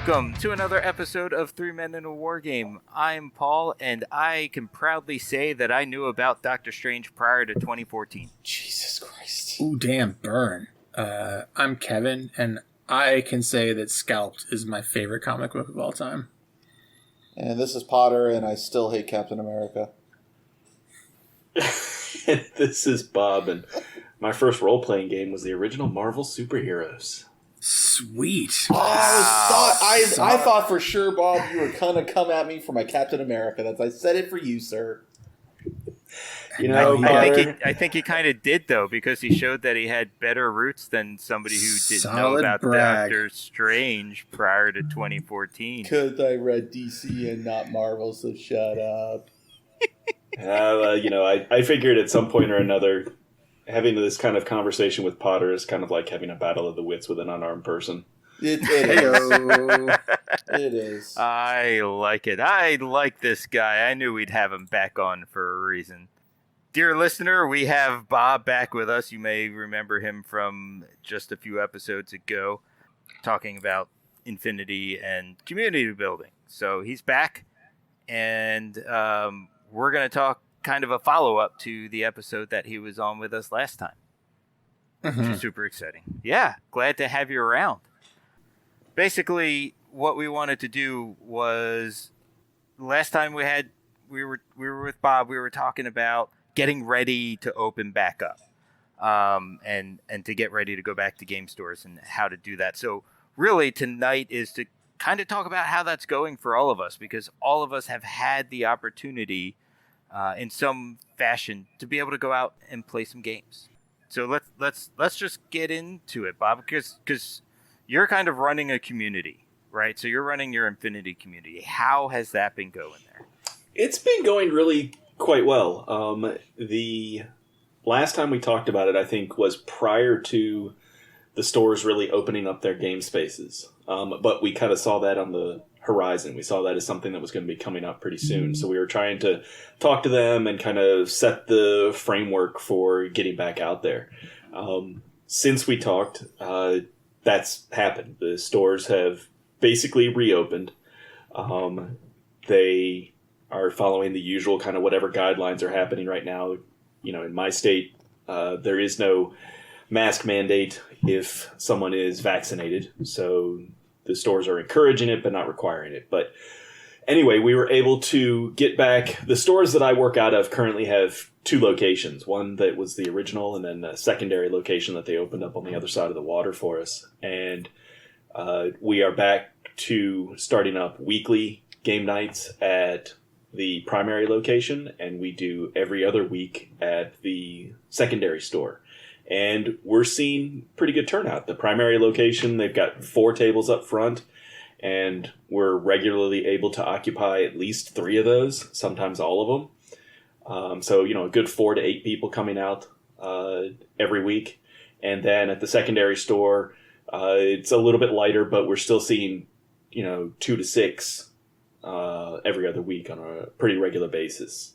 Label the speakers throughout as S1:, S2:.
S1: Welcome to another episode of Three Men in a War Game. I'm Paul, and I can proudly say that I knew about Doctor Strange prior to 2014.
S2: Jesus Christ.
S3: Ooh, damn, burn. I'm Kevin, and I can say that Scalped is my favorite comic book of all time.
S2: And this is Potter, and I still hate Captain America.
S4: And this is Bob, and my first role-playing game was the original Marvel Superheroes.
S3: Sweet.
S2: I thought for sure, Bob, you were going to come at me for my Captain America. I said it for you, sir.
S4: You know,
S1: I think he kind of did, though, because he showed that he had better roots than somebody who didn't know about Doctor Strange prior to 2014.
S2: Because I read DC and not Marvel, so shut up.
S4: I figured at some point or another, having this kind of conversation with Potter is kind of like having a battle of the wits with an unarmed person.
S2: It is. It is.
S1: I like it. I like this guy. I knew we'd have him back on for a reason. Dear listener, we have Bob back with us. You may remember him from just a few episodes ago, talking about Infinity and community building. So he's back, and we're going to talk kind of a follow-up to the episode that he was on with us last time. Which is super exciting. Yeah, glad to have you around. Basically, what we wanted to do was, last time we were with Bob, we were talking about getting ready to open back up, and to get ready to go back to game stores and how to do that. So really tonight is to kind of talk about how that's going for all of us, because all of us have had the opportunity in some fashion to be able to go out and play some games. So let's just get into it, Bob, because you're kind of running a community, right? So you're running your Infinity community. How has that been going there?
S4: It's been going really quite well. The last time we talked about it, I think, was prior to the stores really opening up their game spaces. But we kind of saw that on the horizon. We saw that as something that was going to be coming up pretty soon. So we were trying to talk to them and kind of set the framework for getting back out there. Since we talked, that's happened. The stores have basically reopened. They are following the usual kind of whatever guidelines are happening right now. You know, in my state, there is no mask mandate if someone is vaccinated. So the stores are encouraging it, but not requiring it. But anyway, we were able to get back. The stores that I work out of currently have two locations. One that was the original, and then a secondary location that they opened up on the other side of the water for us. And we are back to starting up weekly game nights at the primary location, and we do every other week at the secondary store. And we're seeing pretty good turnout. The primary location, they've got 4 tables up front, and we're regularly able to occupy at least 3 of those, sometimes all of them. So, a good 4 to 8 people coming out every week. And then at the secondary store, it's a little bit lighter, but we're still seeing, 2 to 6 every other week on a pretty regular basis.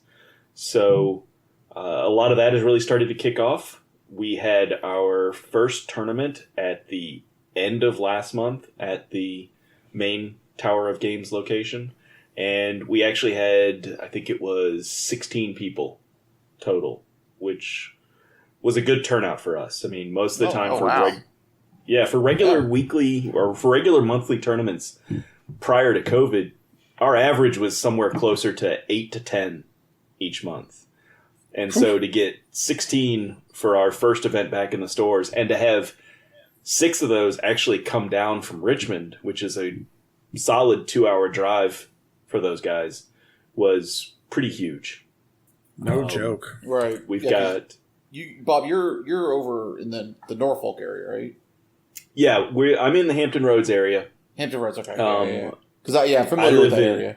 S4: So a lot of that has really started to kick off. We had our first tournament at the end of last month at the main Tower of Games location. And we actually had, I think it was 16 people total, which was a good turnout for us. I mean, most of the time for regular weekly or for regular monthly tournaments prior to COVID, our average was somewhere closer to 8 to 10 each month. And so to get 16 for our first event back in the stores, and to have 6 of those actually come down from Richmond, which is a solid 2-hour drive for those guys, was pretty huge.
S3: No joke.
S2: Right.
S4: We've got...
S2: Bob, you're over in the Norfolk area, right?
S4: Yeah, I'm in the Hampton Roads area.
S2: Hampton Roads, okay. Because I'm familiar with that area.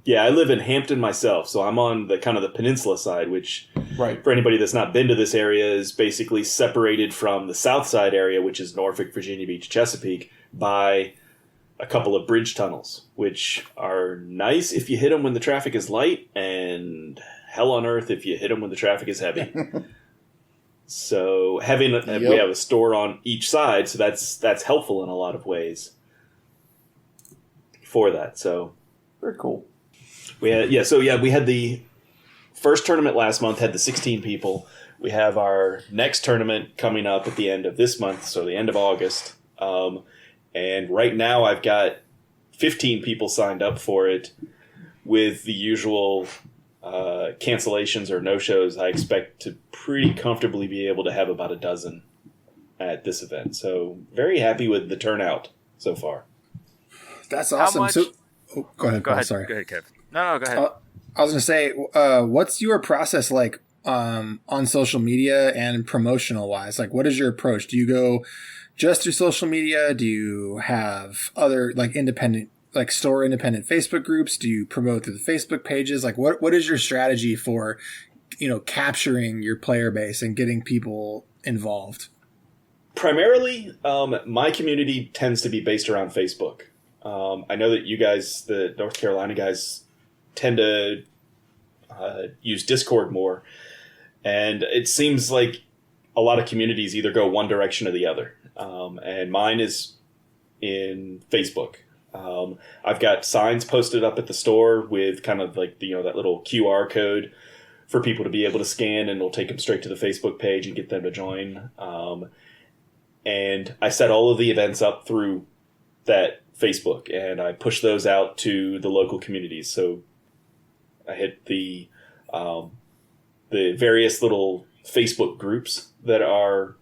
S4: Yeah, I live in Hampton myself, so I'm on the kind of the peninsula side, which,
S2: right,
S4: for anybody that's not been to this area, is basically separated from the south side area, which is Norfolk, Virginia Beach, Chesapeake, by a couple of bridge tunnels, which are nice if you hit them when the traffic is light, and hell on earth if you hit them when the traffic is heavy. So we have a store on each side, so that's helpful in a lot of ways. for that. So
S2: Very cool.
S4: we had we had the first tournament last month, had the 16 people. We have our next tournament coming up at the end of this month, so the end of August. And right now I've got 15 people signed up for it with the usual cancellations or no-shows. I expect to pretty comfortably be able to have about a dozen at this event. So very happy with the turnout so far.
S3: That's awesome.
S1: much-
S3: So, go ahead.
S1: Go
S3: Paul,
S1: ahead.
S3: Sorry.
S1: Go ahead, Kev. No, go ahead.
S3: I was going to say, what's your process like on social media and promotional wise? Like, what is your approach? Do you go just through social media? Do you have other like independent Facebook groups? Do you promote through the Facebook pages? Like, what is your strategy for, capturing your player base and getting people involved?
S4: Primarily, my community tends to be based around Facebook. I know that you guys, the North Carolina guys, tend to use Discord more. And it seems like a lot of communities either go one direction or the other. And mine is in Facebook. I've got signs posted up at the store with kind of like, that little QR code for people to be able to scan, and it'll take them straight to the Facebook page and get them to join. And I set all of the events up through that Facebook, and I push those out to the local communities. So I hit the various little Facebook groups that are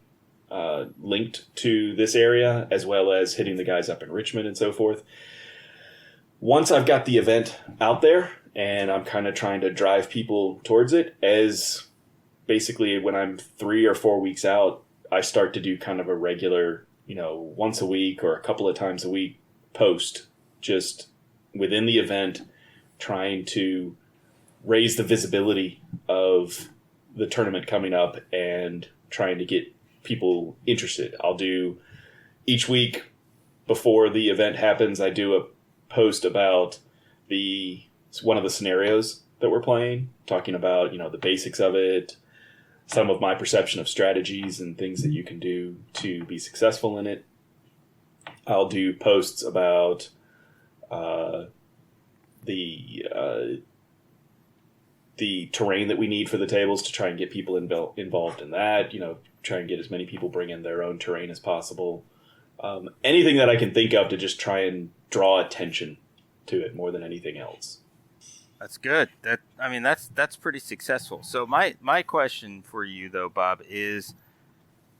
S4: linked to this area, as well as hitting the guys up in Richmond and so forth. Once I've got the event out there and I'm kind of trying to drive people towards it, as basically when I'm 3 or 4 weeks out, I start to do kind of a regular, once a week or a couple of times a week post just within the event, trying to raise the visibility of the tournament coming up and trying to get people interested. I'll do each week before the event happens, I do a post about one of the scenarios that we're playing, talking about, the basics of it, some of my perception of strategies and things that you can do to be successful in it. I'll do posts about the terrain that we need for the tables to try and get people involved in that, try and get as many people bring in their own terrain as possible. Anything that I can think of to just try and draw attention to it more than anything else.
S1: That's good. That's pretty successful. So my question for you though, Bob, is,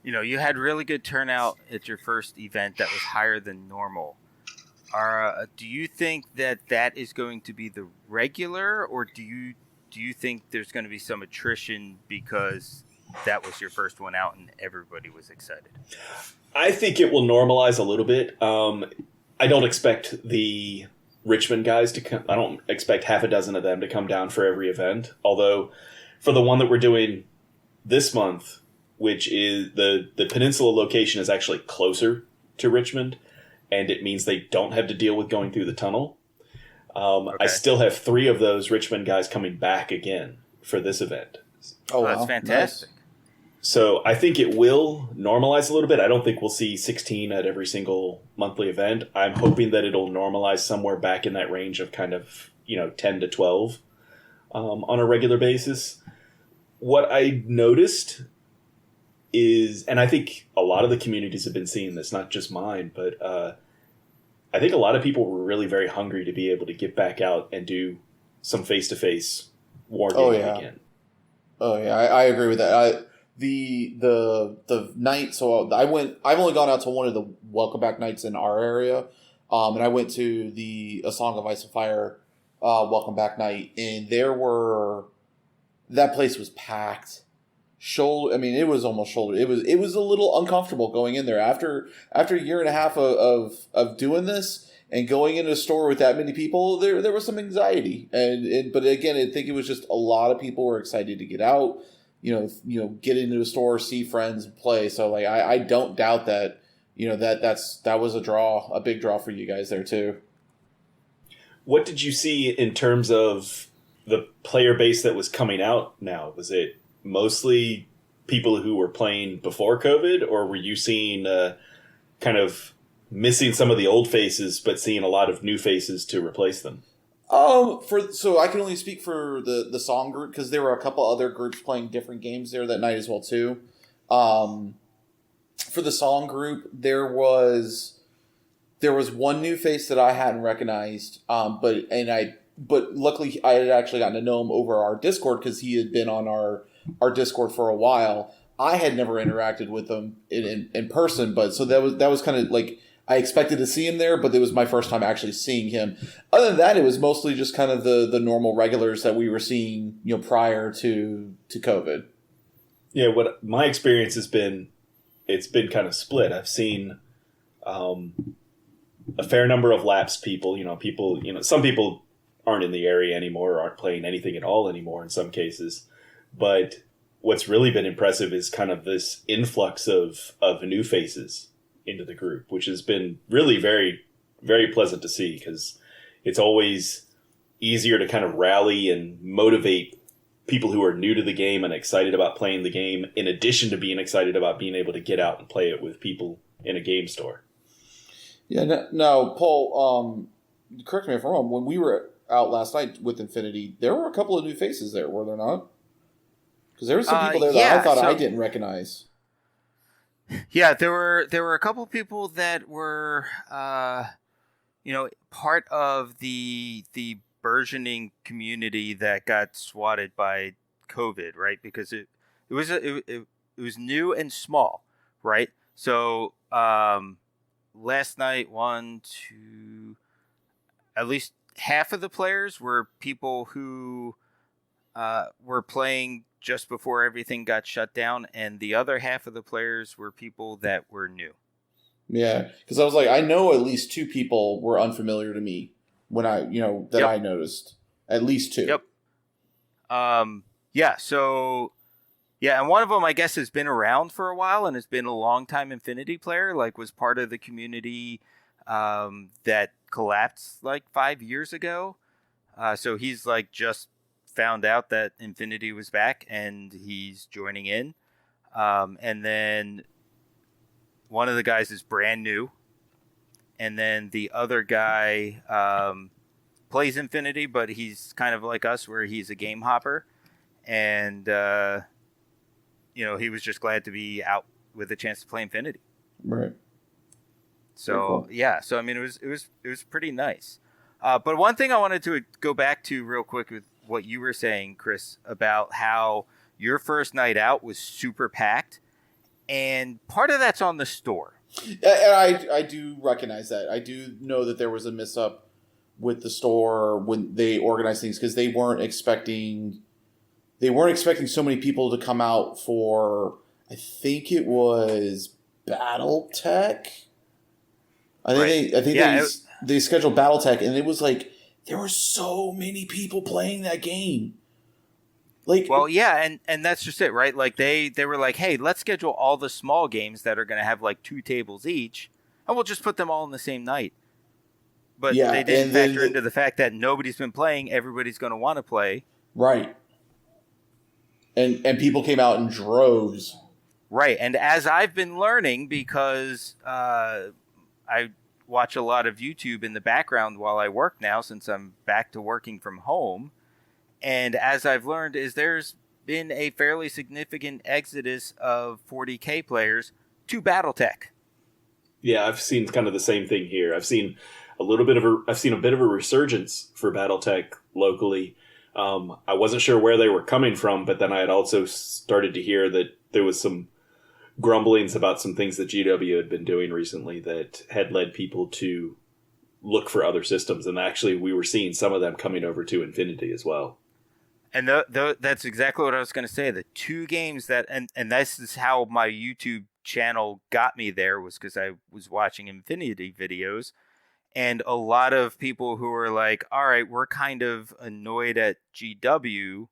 S1: you had really good turnout at your first event that was higher than normal. Do you think that is going to be the regular, or do you think there's going to be some attrition because that was your first one out and everybody was excited?
S4: I think it will normalize a little bit. I don't expect the Richmond guys to come. I don't expect half a dozen of them to come down for every event. Although for the one that we're doing this month, which is the Peninsula location is actually closer to Richmond, and it means they don't have to deal with going through the tunnel. Okay. I still have 3 of those Richmond guys coming back again for this event.
S2: Oh, wow.
S1: That's fantastic.
S2: Nice.
S4: So I think it will normalize a little bit. I don't think we'll see 16 at every single monthly event. I'm hoping that it'll normalize somewhere back in that range of kind of, 10 to 12 on a regular basis. What I noticed is, and I think a lot of the communities have been seeing this, not just mine, but I think a lot of people were really very hungry to be able to get back out and do some face-to-face wargaming again.
S2: Oh yeah, I agree with that. The night, so I've only gone out to one of the welcome back nights in our area, and I went to the A Song of Ice and Fire welcome back night, and that place was packed. It was almost shoulder. It was a little uncomfortable going in there after a year and a half of doing this and going into a store with that many people. There was some anxiety, but again, I think it was just a lot of people were excited to get out. Get into a store, see friends, and play. So I don't doubt that. That was a big draw for you guys there too.
S4: What did you see in terms of the player base that was coming out now? Was it mostly people who were playing before COVID, or were you seeing kind of missing some of the old faces, but seeing a lot of new faces to replace them?
S2: So I can only speak for the song group because there were a couple other groups playing different games there that night as well too. For the song group, there was one new face that I hadn't recognized. But luckily I had actually gotten to know him over our Discord because he had been on our Discord for a while. I had never interacted with him in person, but so that was kind of like I expected to see him there, but it was my first time actually seeing him. Other than that, it was mostly just kind of the normal regulars that we were seeing, prior to COVID.
S4: Yeah, what my experience has been, it's been kind of split. I've seen a fair number of lapsed people. Some people aren't in the area anymore or aren't playing anything at all anymore in some cases. But what's really been impressive is kind of this influx of new faces into the group, which has been really very, very pleasant to see because it's always easier to kind of rally and motivate people who are new to the game and excited about playing the game, in addition to being excited about being able to get out and play it with people in a game store.
S2: Yeah, no, Paul, correct me if I'm wrong. When we were out last night with Infinity, there were a couple of new faces there, were there not? Because there were some people there that I thought I didn't recognize.
S1: Yeah, there were a couple people that were, part of the burgeoning community that got swatted by COVID, right? Because it was new and small, right? So last night, at least half of the players were people who were playing just before everything got shut down, and the other half of the players were people that were new.
S2: Yeah, because I was like, I know at least two people were unfamiliar to me when I noticed. At least two.
S1: Yep. And one of them, I guess, has been around for a while and has been a long-time Infinity player, like was part of the community that collapsed like 5 years ago. So he's like just found out that Infinity was back and he's joining in. And then one of the guys is brand new. And then the other guy plays Infinity, but he's kind of like us where he's a game hopper. And, he was just glad to be out with a chance to play Infinity.
S2: Right.
S1: So,
S2: cool.
S1: Yeah. So, I mean, it was pretty nice. But one thing I wanted to go back to real quick with what you were saying, Chris, about how your first night out was super packed, and part of that's on the store.
S2: And I do recognize that. I do know that there was a miss up with the store when they organized things because they weren't expecting so many people to come out for. I think it was BattleTech. They scheduled BattleTech, and it was like there were so many people playing that game. Like,
S1: well, yeah, and that's just it, right? Like they were like, hey, let's schedule all the small games that are going to have like 2 tables each, and we'll just put them all in the same night. But they didn't factor into the fact that nobody's been playing. Everybody's going to want to play,
S2: right? And people came out in droves,
S1: right? And as I've been learning, because I watch a lot of YouTube in the background while I work now, since I'm back to working from home. And as I've learned, there's been a fairly significant exodus of 40K players to BattleTech.
S4: Yeah, I've seen kind of the same thing here. I've seen a bit of a resurgence for BattleTech locally. I wasn't sure where they were coming from, but then I had also started to hear that there was some grumblings about some things that GW had been doing recently that had led people to look for other systems. And actually, we were seeing some of them coming over to Infinity as well.
S1: And that's exactly what I was going to say. The 2 games that, and this is how my YouTube channel got me there, was because I was watching Infinity videos. And a lot of people who were like, all right, we're kind of annoyed at GW.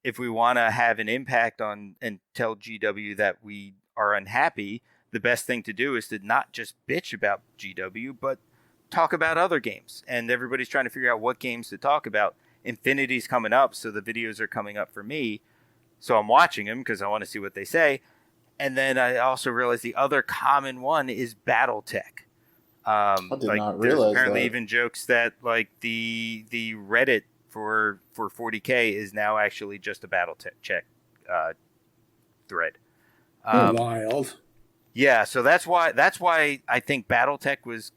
S1: If we want to have an impact on and tell GW that we are unhappy, the best thing to do is to not just bitch about GW, but talk about other games. And everybody's trying to figure out what games to talk about. Infinity's coming up, so the videos are coming up for me. So I'm watching them because I want to see what they say. And then I also realized the other common one is BattleTech.
S2: I did not
S1: There's
S2: realize
S1: apparently
S2: that.
S1: even jokes that like the Reddit for 40K is now actually just a check thread.
S3: Wild.
S1: Yeah, so that's why I think BattleTech was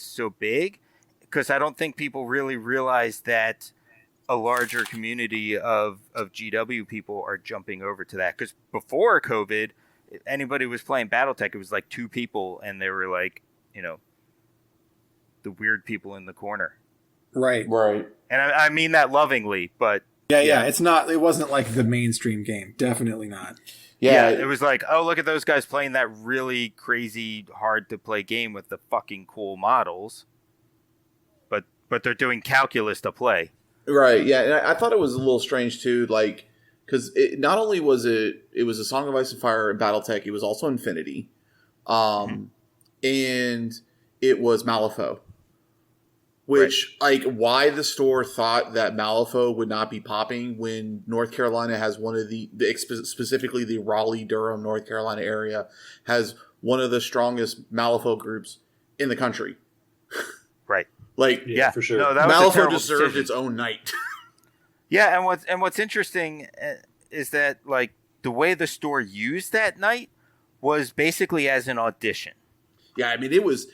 S1: so big, because I don't think people really realized that a larger community of GW people are jumping over to that. Because before COVID, if anybody was playing BattleTech, it was like 2 people, and they were like, the weird people in the corner.
S3: Right.
S1: And I mean that lovingly, but
S3: Yeah. It wasn't like the mainstream game. Definitely not.
S1: yeah, it was like, oh, look at those guys playing that really crazy, hard to play game with the fucking cool models. But they're doing calculus to play.
S2: Right, yeah, and I thought it was a little strange too, like, because not only was it was a Song of Ice and Fire and BattleTech, it was also Infinity, and it was Malifaux, which like why the store thought that Malifaux would not be popping when North Carolina has one of the specifically the Raleigh Durham North Carolina area has one of the strongest Malifaux groups in the country.
S1: Right.
S2: Like,
S1: yeah,
S4: for sure.
S1: No, that was
S2: Malifaux deserved
S1: decision.
S2: its own night.
S1: Yeah, and what's interesting is that like the way the store used that night was basically as an audition.
S2: Yeah, I mean it was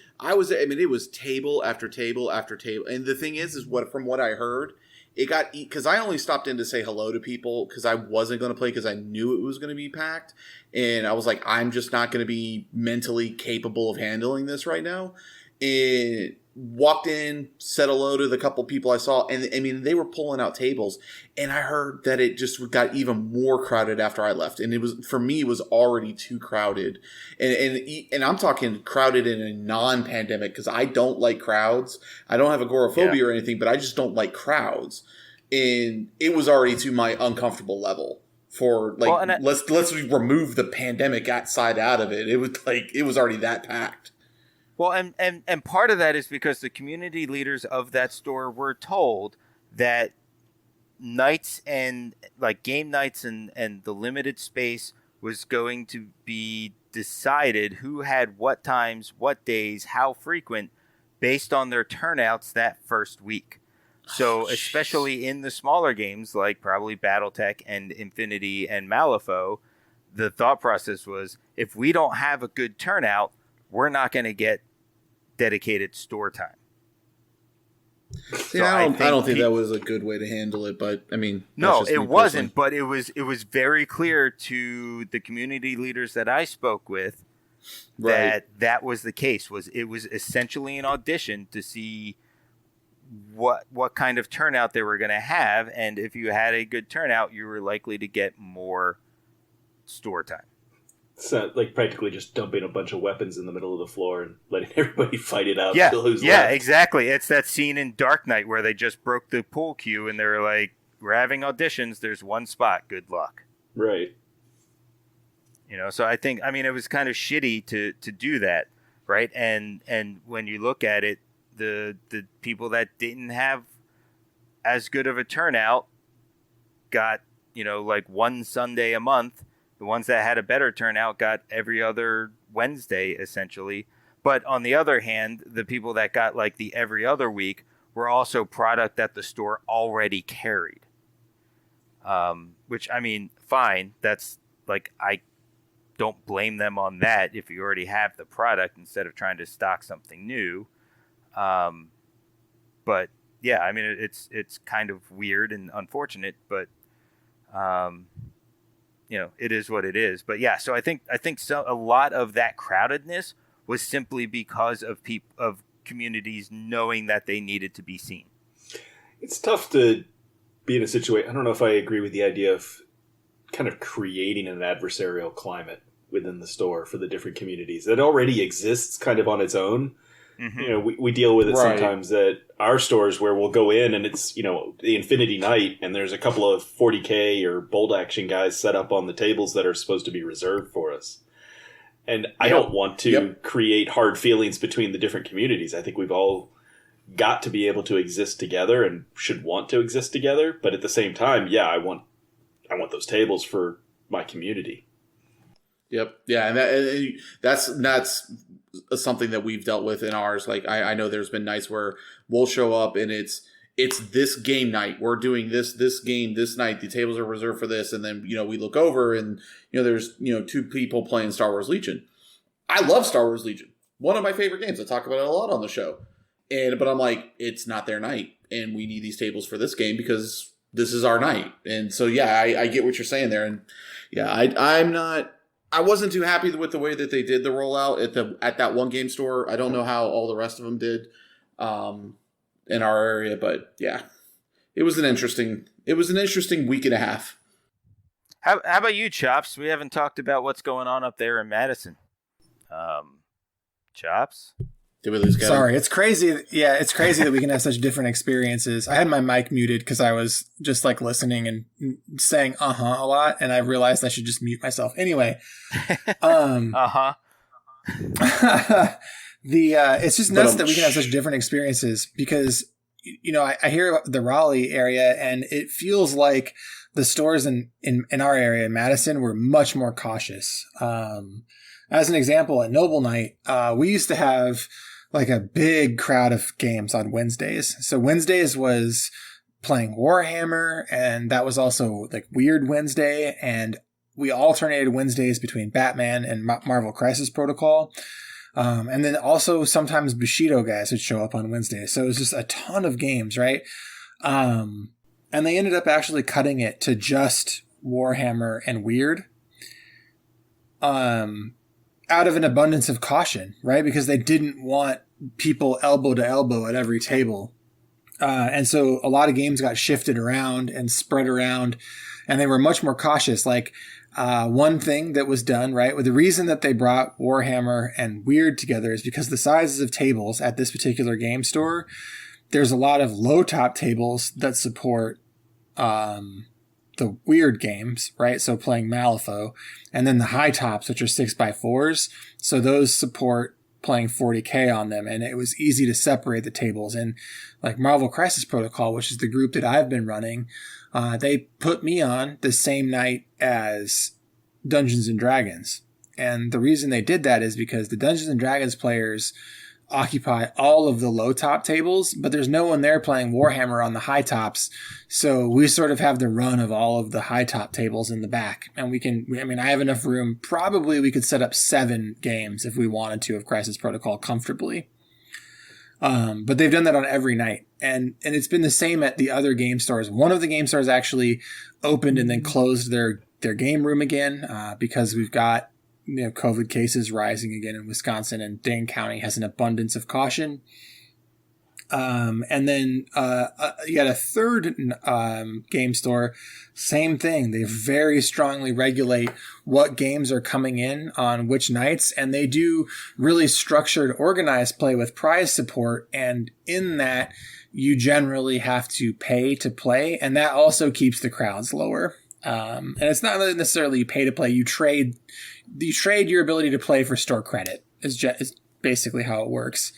S2: table after table after table, and the thing is from what I heard, it got because I only stopped in to say hello to people because I wasn't going to play because I knew it was going to be packed, and I was like, I'm just not going to be mentally capable of handling this right now, and walked in, said hello to the couple people I saw, and I mean they were pulling out tables, and I heard that it just got even more crowded after I left, and it was for me it was already too crowded, and I'm talking crowded in a non-pandemic because I don't like crowds. I don't have agoraphobia or anything, but I just don't like crowds, and it was already to my uncomfortable level. For like, let's remove the pandemic side out of it. It was like it was already that packed.
S1: Well, and part of that is because the community leaders of that store were told that nights and like game nights and the limited space was going to be decided who had what times, what days, how frequent based on their turnouts that first week. So especially in the smaller games like probably BattleTech and Infinity and Malifaux, the thought process was if we don't have a good turnout, we're not going to get dedicated store time.
S2: Yeah, I don't think that was a good way to handle it, but I mean,
S1: no, it wasn't. But it was very clear to the community leaders that I spoke with that was the case. It was essentially an audition to see what kind of turnout they were going to have, and if you had a good turnout, you were likely to get more store time.
S4: So, like practically just dumping a bunch of weapons in the middle of the floor and letting everybody fight it out.
S1: Yeah,
S4: who's
S1: yeah,
S4: left.
S1: Exactly. It's that scene in Dark Knight where they just broke the pool cue and they were like, "We're having auditions. There's one spot. Good luck."
S4: Right.
S1: So I mean, it was kind of shitty to do that, right? And when you look at it, the people that didn't have as good of a turnout got like one Sunday a month. The ones that had a better turnout got every other Wednesday, essentially. But on the other hand, the people that got like the every other week were also product that the store already carried. Which, I mean, fine. That's like, I don't blame them on that if you already have the product instead of trying to stock something new. But yeah, I mean, it's kind of weird and unfortunate, but it is what it is. But yeah, so I think a lot of that crowdedness was simply because of communities knowing that they needed to be seen.
S4: It's tough to be in a situation. I don't know if I agree with the idea of kind of creating an adversarial climate within the store for the different communities that already exists kind of on its own. Mm-hmm. We deal with it sometimes at our stores where we'll go in and it's, the Infinity Night and there's a couple of 40K or bold action guys set up on the tables that are supposed to be reserved for us. And I don't want to create hard feelings between the different communities. I think we've all got to be able to exist together and should want to exist together. But at the same time, I want those tables for my community.
S2: Yep. Yeah, and that's something that we've dealt with in ours. Like I know there's been nights where we'll show up and it's this game night. We're doing this game this night. The tables are reserved for this, and then we look over and there's 2 people playing Star Wars Legion. I love Star Wars Legion. One of my favorite games. I talk about it a lot on the show. But I'm like, it's not their night, and we need these tables for this game because this is our night. And so yeah, I get what you're saying there, and yeah, I wasn't too happy with the way that they did the rollout at that one game store. I don't know how all the rest of them did in our area, but yeah, it was an interesting week and a half.
S1: How about you, Chops? We haven't talked about what's going on up there in Madison. Chops?
S2: Did we lose Kevin?
S3: Sorry, it's crazy. Yeah, it's crazy that we can have such different experiences. I had my mic muted because I was just like listening and saying a lot, and I realized I should just mute myself. Anyway, it's just nuts that we can have such different experiences because I hear the Raleigh area, and it feels like the stores in our area in Madison were much more cautious. As an example, at Noble Night, we used to have like a big crowd of games on Wednesdays. So Wednesdays was playing Warhammer, and that was also like Weird Wednesday, and we alternated Wednesdays between Batman and Marvel Crisis Protocol. And then also sometimes Bushido guys would show up on Wednesdays. So it was just a ton of games, right? And they ended up actually cutting it to just Warhammer and Weird. Out of an abundance of caution, right? Because they didn't want people elbow to elbow at every table. And so a lot of games got shifted around and spread around, and they were much more cautious. Like one thing that was done, right? Well, the reason that they brought Warhammer and Weird together is because the sizes of tables at this particular game store, there's a lot of low top tables that support the Weird games, right? So playing Malifaux, and then the high tops, which are 6x4s. So those support playing 40K on them. And it was easy to separate the tables. And like Marvel Crisis Protocol, which is the group that I've been running, they put me on the same night as Dungeons and Dragons. And the reason they did that is because the Dungeons and Dragons players occupy all of the low top tables, but there's no one there playing Warhammer on the high tops. So we sort of have the run of all of the high top tables in the back. And I have enough room. Probably we could set up 7 games if we wanted to of Crisis Protocol comfortably. But they've done that on every night. And it's been the same at the other game stores. One of the game stores actually opened and then closed their game room again, because we've got COVID cases rising again in Wisconsin, and Dane County has an abundance of caution. And then you got a third game store, same thing. They very strongly regulate what games are coming in on which nights, and they do really structured, organized play with prize support. And in that, you generally have to pay to play, and that also keeps the crowds lower. And it's not necessarily you pay to play. You trade your ability to play for store credit. Is basically how it works.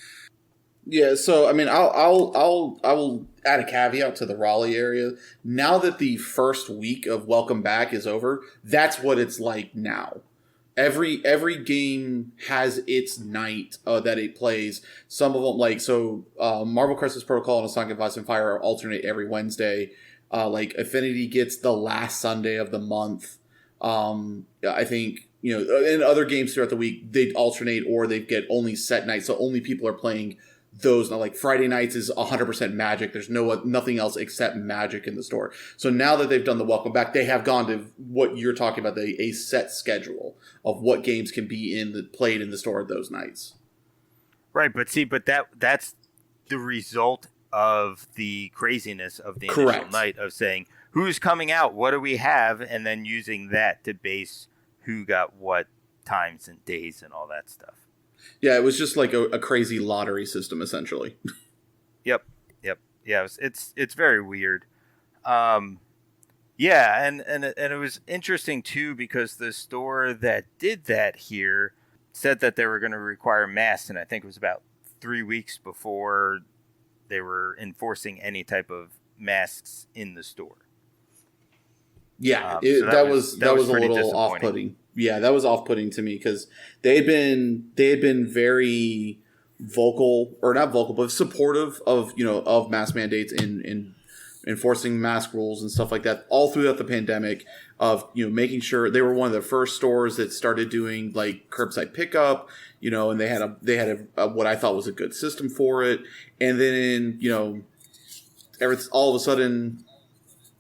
S2: Yeah, so I mean, I will add a caveat to the Raleigh area. Now that the first week of Welcome Back is over, that's what it's like now. Every game has its night that it plays. Some of them, Marvel Crisis Protocol and A Song of Ice and Fire alternate every Wednesday. Affinity gets the last Sunday of the month. I think, in other games throughout the week, they alternate or they get only set nights. So only people are playing those. Now, like Friday nights is 100% Magic. There's nothing else except Magic in the store. So now that they've done the Welcome Back, they have gone to what you're talking about, a set schedule of what games can be played in the store those nights.
S1: Right, but that's the result of the craziness of the initial
S2: Correct.
S1: night of saying who's coming out, what do we have, and then using that to base who got what times and days and all that stuff.
S2: Yeah, it was just like a crazy lottery system, essentially.
S1: Yep. Yeah, it's very weird. Yeah, and it was interesting too because the store that did that here said that they were going to require masks, and I think it was about 3 weeks before they were enforcing any type of masks in the store.
S2: Yeah,
S1: So
S2: that was a
S1: pretty
S2: little
S1: disappointing.
S2: off-putting. Yeah, that was off-putting to me because they had been very vocal, or not vocal, but supportive of of mask mandates in enforcing mask rules and stuff like that all throughout the pandemic. Of making sure they were one of the first stores that started doing like curbside pickup, and they had a what I thought was a good system for it, and then all of a sudden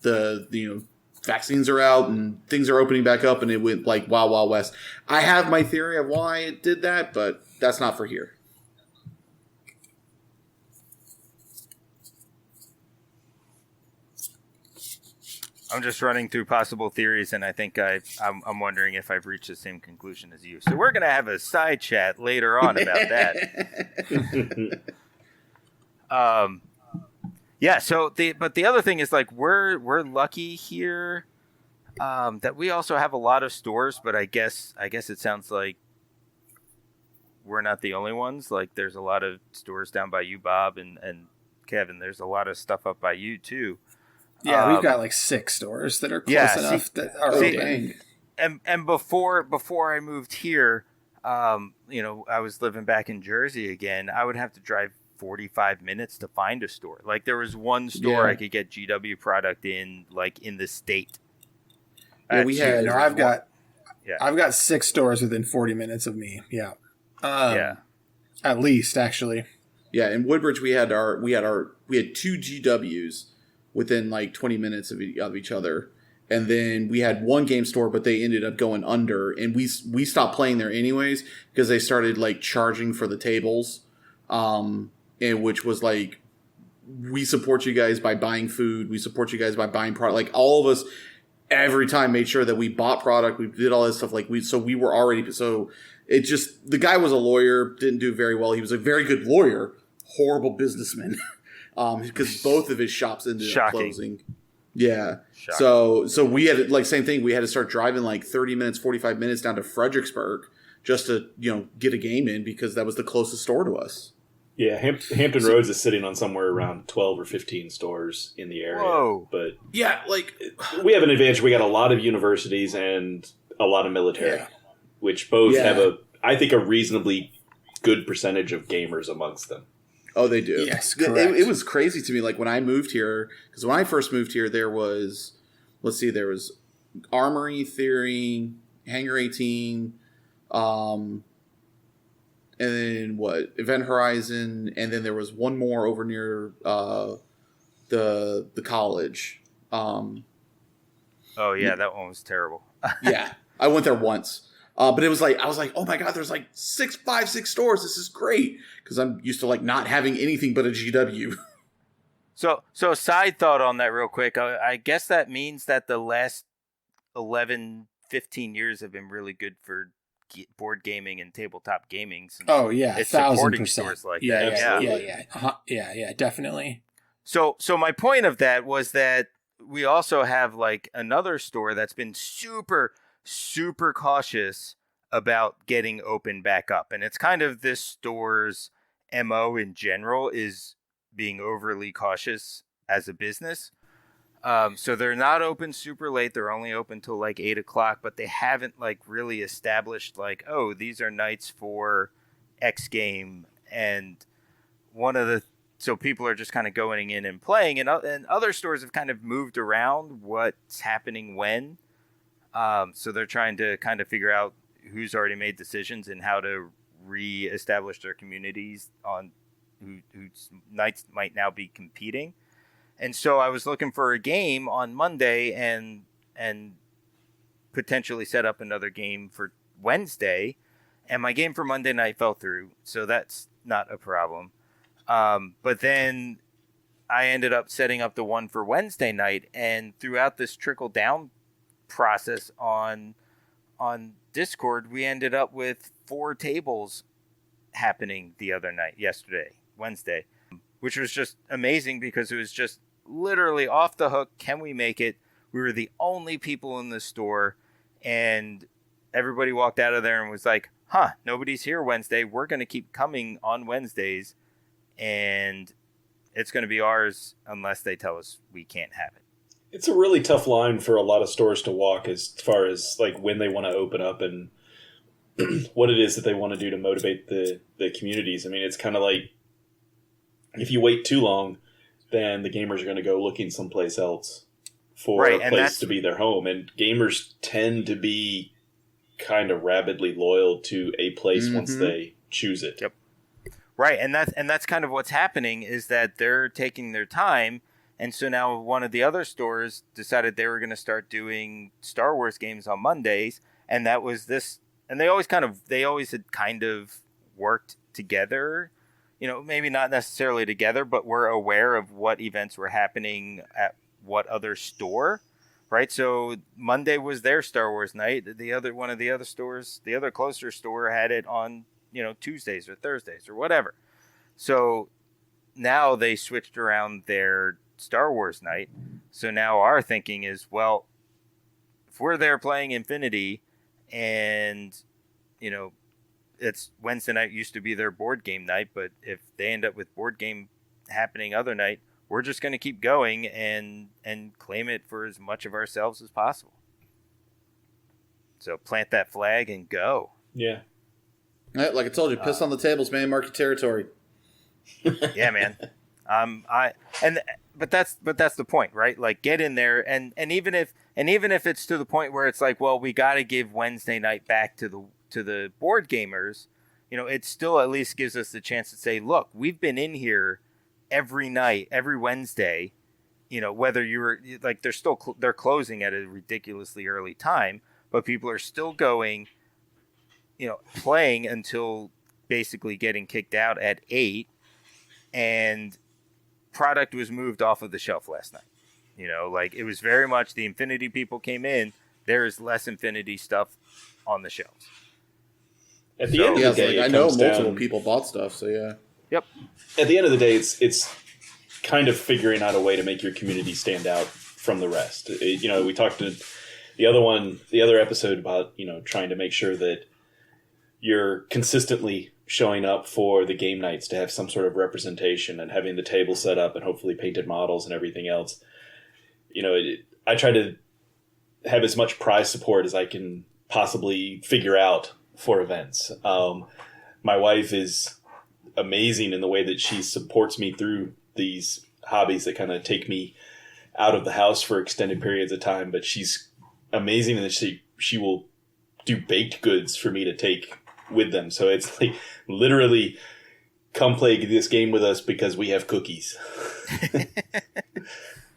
S2: the vaccines are out and things are opening back up, and it went like wild, wild west. I have my theory of why it did that, but that's not for here.
S1: I'm just running through possible theories, and I think I'm wondering if I've reached the same conclusion as you. So we're going to have a side chat later on about that. Yeah. So the other thing is like we're lucky here that we also have a lot of stores, but I guess it sounds like we're not the only ones. Like there's a lot of stores down by you, Bob, and Kevin. There's a lot of stuff up by you too.
S3: Yeah, we've got like 6 stores that are close enough that are open.
S1: And before I moved here, I was living back in Jersey again. I would have to drive 45 minutes to find a store. Like there was one store I could get GW product in, like in the state.
S2: Yeah, we had.
S3: I've got 6 stores within 40 minutes of me. Yeah. At least, actually.
S2: Yeah, in Woodbridge we had 2 GWs within like 20 minutes of each other, and then we had one game store, but they ended up going under, and we stopped playing there anyways because they started like charging for the tables, and which was like, we support you guys by buying food, we support you guys by buying product. Like all of us every time made sure that we bought product, we did all this stuff. Like we were already, so it just, the guy was a lawyer, didn't do very well. He was a very good lawyer, horrible businessman. Because both of his shops ended up closing. Yeah. Shocking. So we had, like, same thing. We had to start driving like 30 minutes, 45 minutes down to Fredericksburg just to, get a game in because that was the closest store to us.
S4: Yeah. Hampton Roads is sitting on somewhere around 12 or 15 stores in the area.
S1: Whoa.
S4: But
S2: yeah, like
S4: we have an advantage. We got a lot of universities and a lot of military, which both have I think a reasonably good percentage of gamers amongst them.
S2: Oh, they do.
S3: Yes, correct.
S2: It was crazy to me, like when I moved here, because when I first moved here, there was Armory, Theory, Hangar 18, and then Event Horizon, and then there was one more over near the college.
S1: Oh yeah, that one was terrible.
S2: Yeah, I went there once. But it was like, I was like, oh my God, there's like 6 stores. This is great. Because I'm used to like not having anything but a GW.
S1: So side thought on that real quick. I guess that means that the last 11, 15 years have been really good for board gaming and tabletop gaming.
S3: Oh yeah,
S1: it's
S3: 1,000%.
S1: Stores like
S3: yeah,
S1: that.
S3: Yeah, definitely.
S1: So my point of that was that we also have like another store that's been super cautious about getting open back up, and it's kind of this store's MO in general is being overly cautious as a business. So they're not open super late. They're only open till like 8 o'clock, but they haven't like really established like, oh, these are nights for X game. And so people are just kind of going in and playing, and other stores have kind of moved around what's happening when. So they're trying to kind of figure out who's already made decisions and how to re-establish their communities on whose nights might now be competing. And so I was looking for a game on Monday and potentially set up another game for Wednesday. And my game for Monday night fell through, so that's not a problem. But then I ended up setting up the one for Wednesday night, and throughout this trickle-down process on Discord, we ended up with 4 tables happening the other night, Wednesday, which was just amazing because it was just literally off the hook. Can we make it? We were the only people in the store, and everybody walked out of there and was like, nobody's here Wednesday. We're going to keep coming on Wednesdays, and it's going to be ours unless they tell us we can't have it.
S4: It's a really tough line for a lot of stores to walk as far as like when they want to open up and what it is that they want to do to motivate the communities. I mean, it's kind of like if you wait too long, then the gamers are going to go looking someplace else for a place to be their home. And gamers tend to be kind of rabidly loyal to a place once they choose it.
S1: Yep. Right, and that's kind of what's happening is that they're taking their time. And so now one of the other stores decided they were going to start doing Star Wars games on Mondays, and that was this. And they always had kind of worked together, maybe not necessarily together, but were aware of what events were happening at what other store, right? So Monday was their Star Wars night. One of the other stores, the other closer store, had it on Tuesdays or Thursdays or whatever. So now they switched around their Star Wars night. So now our thinking is, well, if we're there playing Infinity and it's Wednesday night used to be their board game night, but if they end up with board game happening other night, we're just going to keep going and claim it for as much of ourselves as possible. So plant that flag and go.
S4: Yeah.
S2: Like I told you, piss on the tables, man. Mark your territory.
S1: Yeah, man. But that's the point, right? Like, get in there, and even if it's to the point where it's like, well, we got to give Wednesday night back to the board gamers, it still at least gives us the chance to say, look, we've been in here every night, every Wednesday, whether you're like, they're closing at a ridiculously early time, but people are still going, playing until basically getting kicked out at 8, and product was moved off of the shelf last night. Like, it was very much the Infinity people came in. There is less Infinity stuff on the shelves.
S4: At the end of the day,
S2: I know multiple people bought stuff, so yeah.
S1: Yep.
S4: At the end of the day, it's kind of figuring out a way to make your community stand out from the rest. We talked to the other episode about, trying to make sure that you're consistently showing up for the game nights to have some sort of representation and having the table set up and hopefully painted models and everything else. I try to have as much prize support as I can possibly figure out for events. My wife is amazing in the way that she supports me through these hobbies that kind of take me out of the house for extended periods of time, but she's amazing in that she will do baked goods for me to take with them. So it's like, literally, come play this game with us because we have cookies.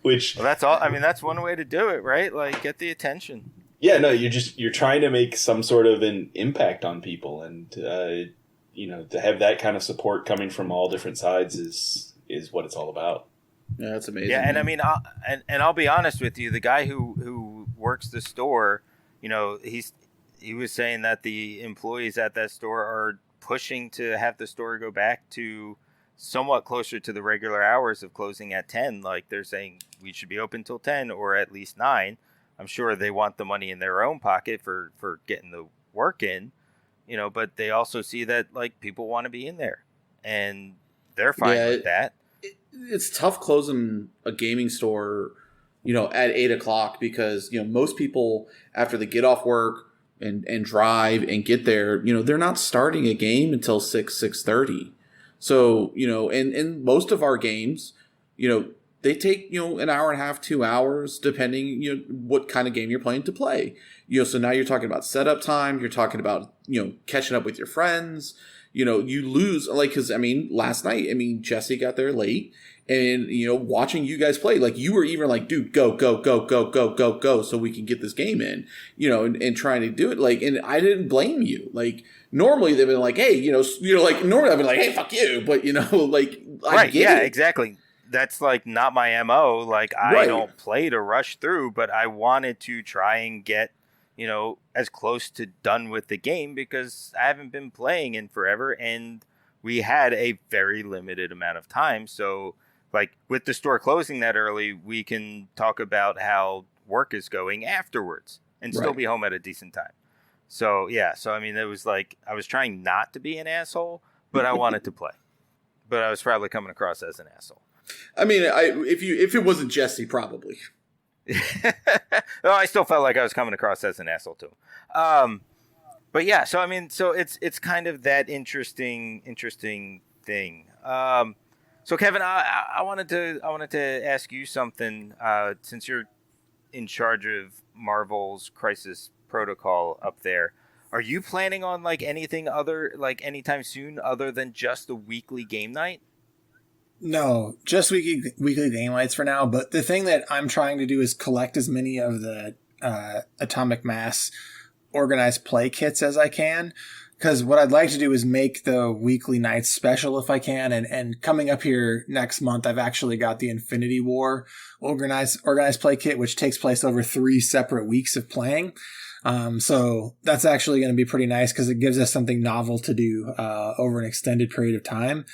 S4: Which,
S1: well, that's all. I mean, that's one way to do it, right? Like, get the attention.
S4: Yeah, no, you're trying to make some sort of an impact on people, and to have that kind of support coming from all different sides is what it's all about.
S2: Yeah, that's amazing.
S1: Yeah, and I mean, I'll be honest with you, the guy who works the store, he was saying that the employees at that store are pushing to have the store go back to somewhat closer to the regular hours of closing at 10. Like, they're saying we should be open till 10 or at least 9. I'm sure they want the money in their own pocket for getting the work in, but they also see that, like, people want to be in there and they're fine with that.
S2: It's tough closing a gaming store, at 8 o'clock because, most people, after they get off work and drive and get there, they're not starting a game until 6:30. So, and most of our games, they take, an hour and a half, 2 hours, depending, what kind of game you're playing to play. So now you're talking about setup time. You're talking about, catching up with your friends. You lose, like, because, last night, Jesse got there late and, watching you guys play, like, you were even like, dude, go, so we can get this game in, and trying to do it. Like, and I didn't blame you. Like, normally they've been like, hey, normally I've been like, hey, fuck you. But, like, I get it.
S1: Exactly. That's like not my MO. Like, I don't play to rush through, but I wanted to try and get, as close to done with the game because I haven't been playing in forever and we had a very limited amount of time. So, like, with the store closing that early, we can talk about how work is going afterwards and still be home at a decent time. So, yeah. So, it was like, I was trying not to be an asshole, but I wanted to play. But I was probably coming across as an asshole.
S2: If it wasn't Jesse, probably.
S1: Well, I still felt like I was coming across as an asshole too. But yeah, so I mean, so it's kind of that interesting thing. So Kevin, I wanted to ask you something. Since you're in charge of Marvel's Crisis Protocol up there, are you planning on like anything other like anytime soon other than just the weekly game night?
S3: No, just weekly game nights for now. But the thing that I'm trying to do is collect as many of the Atomic Mass organized play kits as I can. Because what I'd like to do is make the weekly nights special if I can. And coming up here next month, I've actually got the Infinity War organized play kit, which takes place over 3 separate weeks of playing. So that's actually going to be pretty nice because it gives us something novel to do over an extended period of time.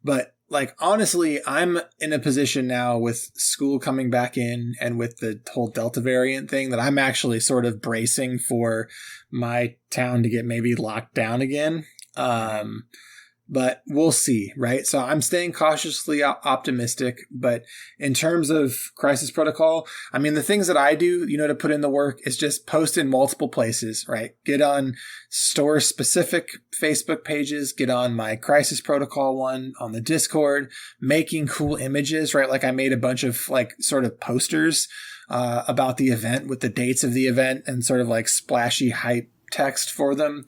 S3: But like, honestly, I'm in a position now with school coming back in and with the whole Delta variant thing that I'm actually sort of bracing for my town to get maybe locked down again. But we'll see, right? So I'm staying cautiously optimistic. But in terms of Crisis Protocol, I mean, the things that I do, to put in the work is just post in multiple places, right? Get on store-specific Facebook pages, get on my Crisis Protocol one on the Discord, making cool images, right? Like I made a bunch of like sort of posters about the event with the dates of the event and sort of like splashy hype text for them.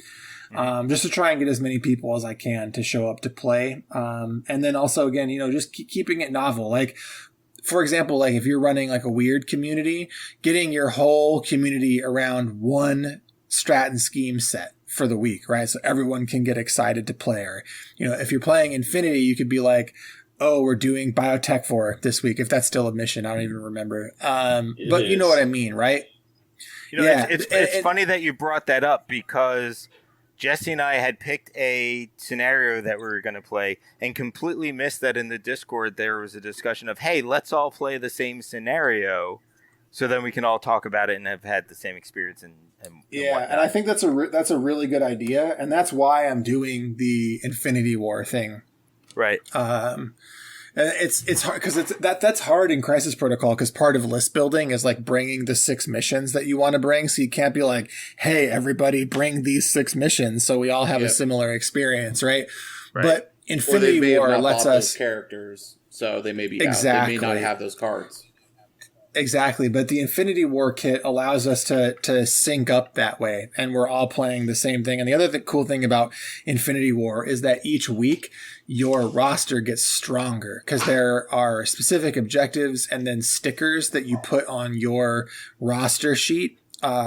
S3: Just to try and get as many people as I can to show up to play. And then also, again, just keeping it novel. Like, for example, like if you're running like a weird community, getting your whole community around one strat and scheme set for the week, right? So everyone can get excited to play. Or, if you're playing Infinity, you could be like, oh, we're doing Biotech 4 this week. If that's still a mission, I don't even remember. But you know what I mean, right?
S1: It's funny that you brought that up because Jesse and I had picked a scenario that we were going to play and completely missed that in the Discord there was a discussion of, hey, let's all play the same scenario so then we can all talk about it and have had the same experience. And
S3: I think that's a really good idea. And that's why I'm doing the Infinity War thing.
S1: Right.
S3: It's hard because that's hard in Crisis Protocol because part of list building is like bringing the 6 missions that you want to bring. So you can't be like, hey, everybody bring these 6 missions so we all have a similar experience, right? But Infinity War lets us
S2: characters, so they may be
S3: exactly
S2: out. They may not have those cards.
S3: Exactly, but the Infinity War kit allows us to sync up that way, and we're all playing the same thing. And the other cool thing about Infinity War is that each week your roster gets stronger because there are specific objectives and then stickers that you put on your roster sheet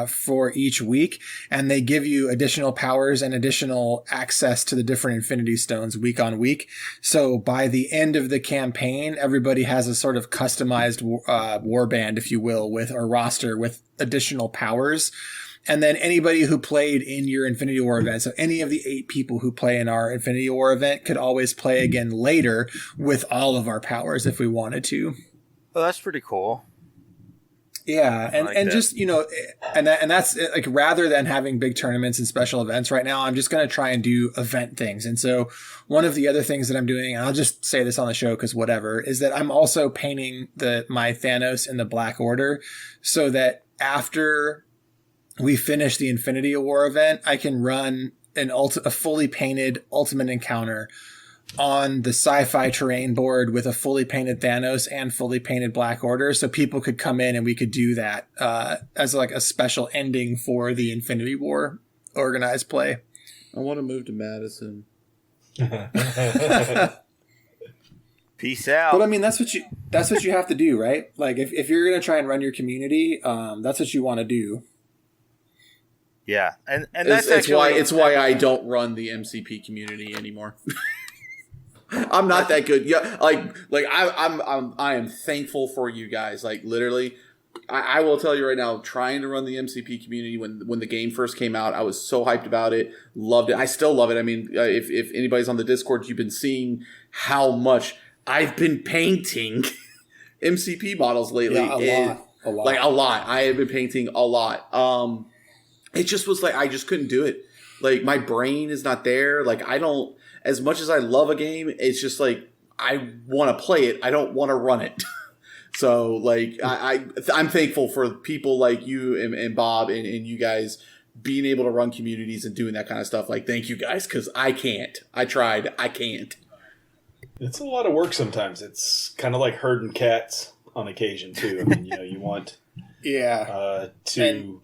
S3: for each week, and they give you additional powers and additional access to the different Infinity Stones week on week. So by the end of the campaign, everybody has a sort of customized warband, if you will, with a roster with additional powers. And then anybody who played in your Infinity War event, so any of the 8 people who play in our Infinity War event could always play again later with all of our powers if we wanted to.
S1: Oh, that's pretty cool.
S3: Yeah, and just, and that's like, rather than having big tournaments and special events right now, I'm just going to try and do event things. And so one of the other things that I'm doing, and I'll just say this on the show because whatever, is that I'm also painting my Thanos in the Black Order so that after we finish the Infinity War event, I can run a fully painted Ultimate Encounter on the sci-fi terrain board with a fully painted Thanos and fully painted Black Order, so people could come in and we could do that as like a special ending for the Infinity War organized play.
S2: I want to move to Madison.
S1: Peace out.
S3: But I mean, that's what you have to do, right? Like if you're going to try and run your community, that's what you want to do.
S1: Yeah, and that's
S2: it's why I don't run the MCP community anymore. I'm not that good. Yeah, I am thankful for you guys. Like literally, I will tell you right now, trying to run the MCP community when the game first came out, I was so hyped about it, loved it. I still love it. I mean, if anybody's on the Discord, you've been seeing how much I've been painting MCP models lately.
S3: Yeah, a lot.
S2: Like a lot. I have been painting a lot. It just was like I just couldn't do it. Like my brain is not there. Like I don't. As much as I love a game, it's just like I want to play it. I don't want to run it. So like I'm thankful for people like you and Bob and you guys being able to run communities and doing that kind of stuff. Like, thank you guys, because I can't. I tried. I can't.
S4: It's a lot of work sometimes. It's kind of like herding cats on occasion too. I mean, you want to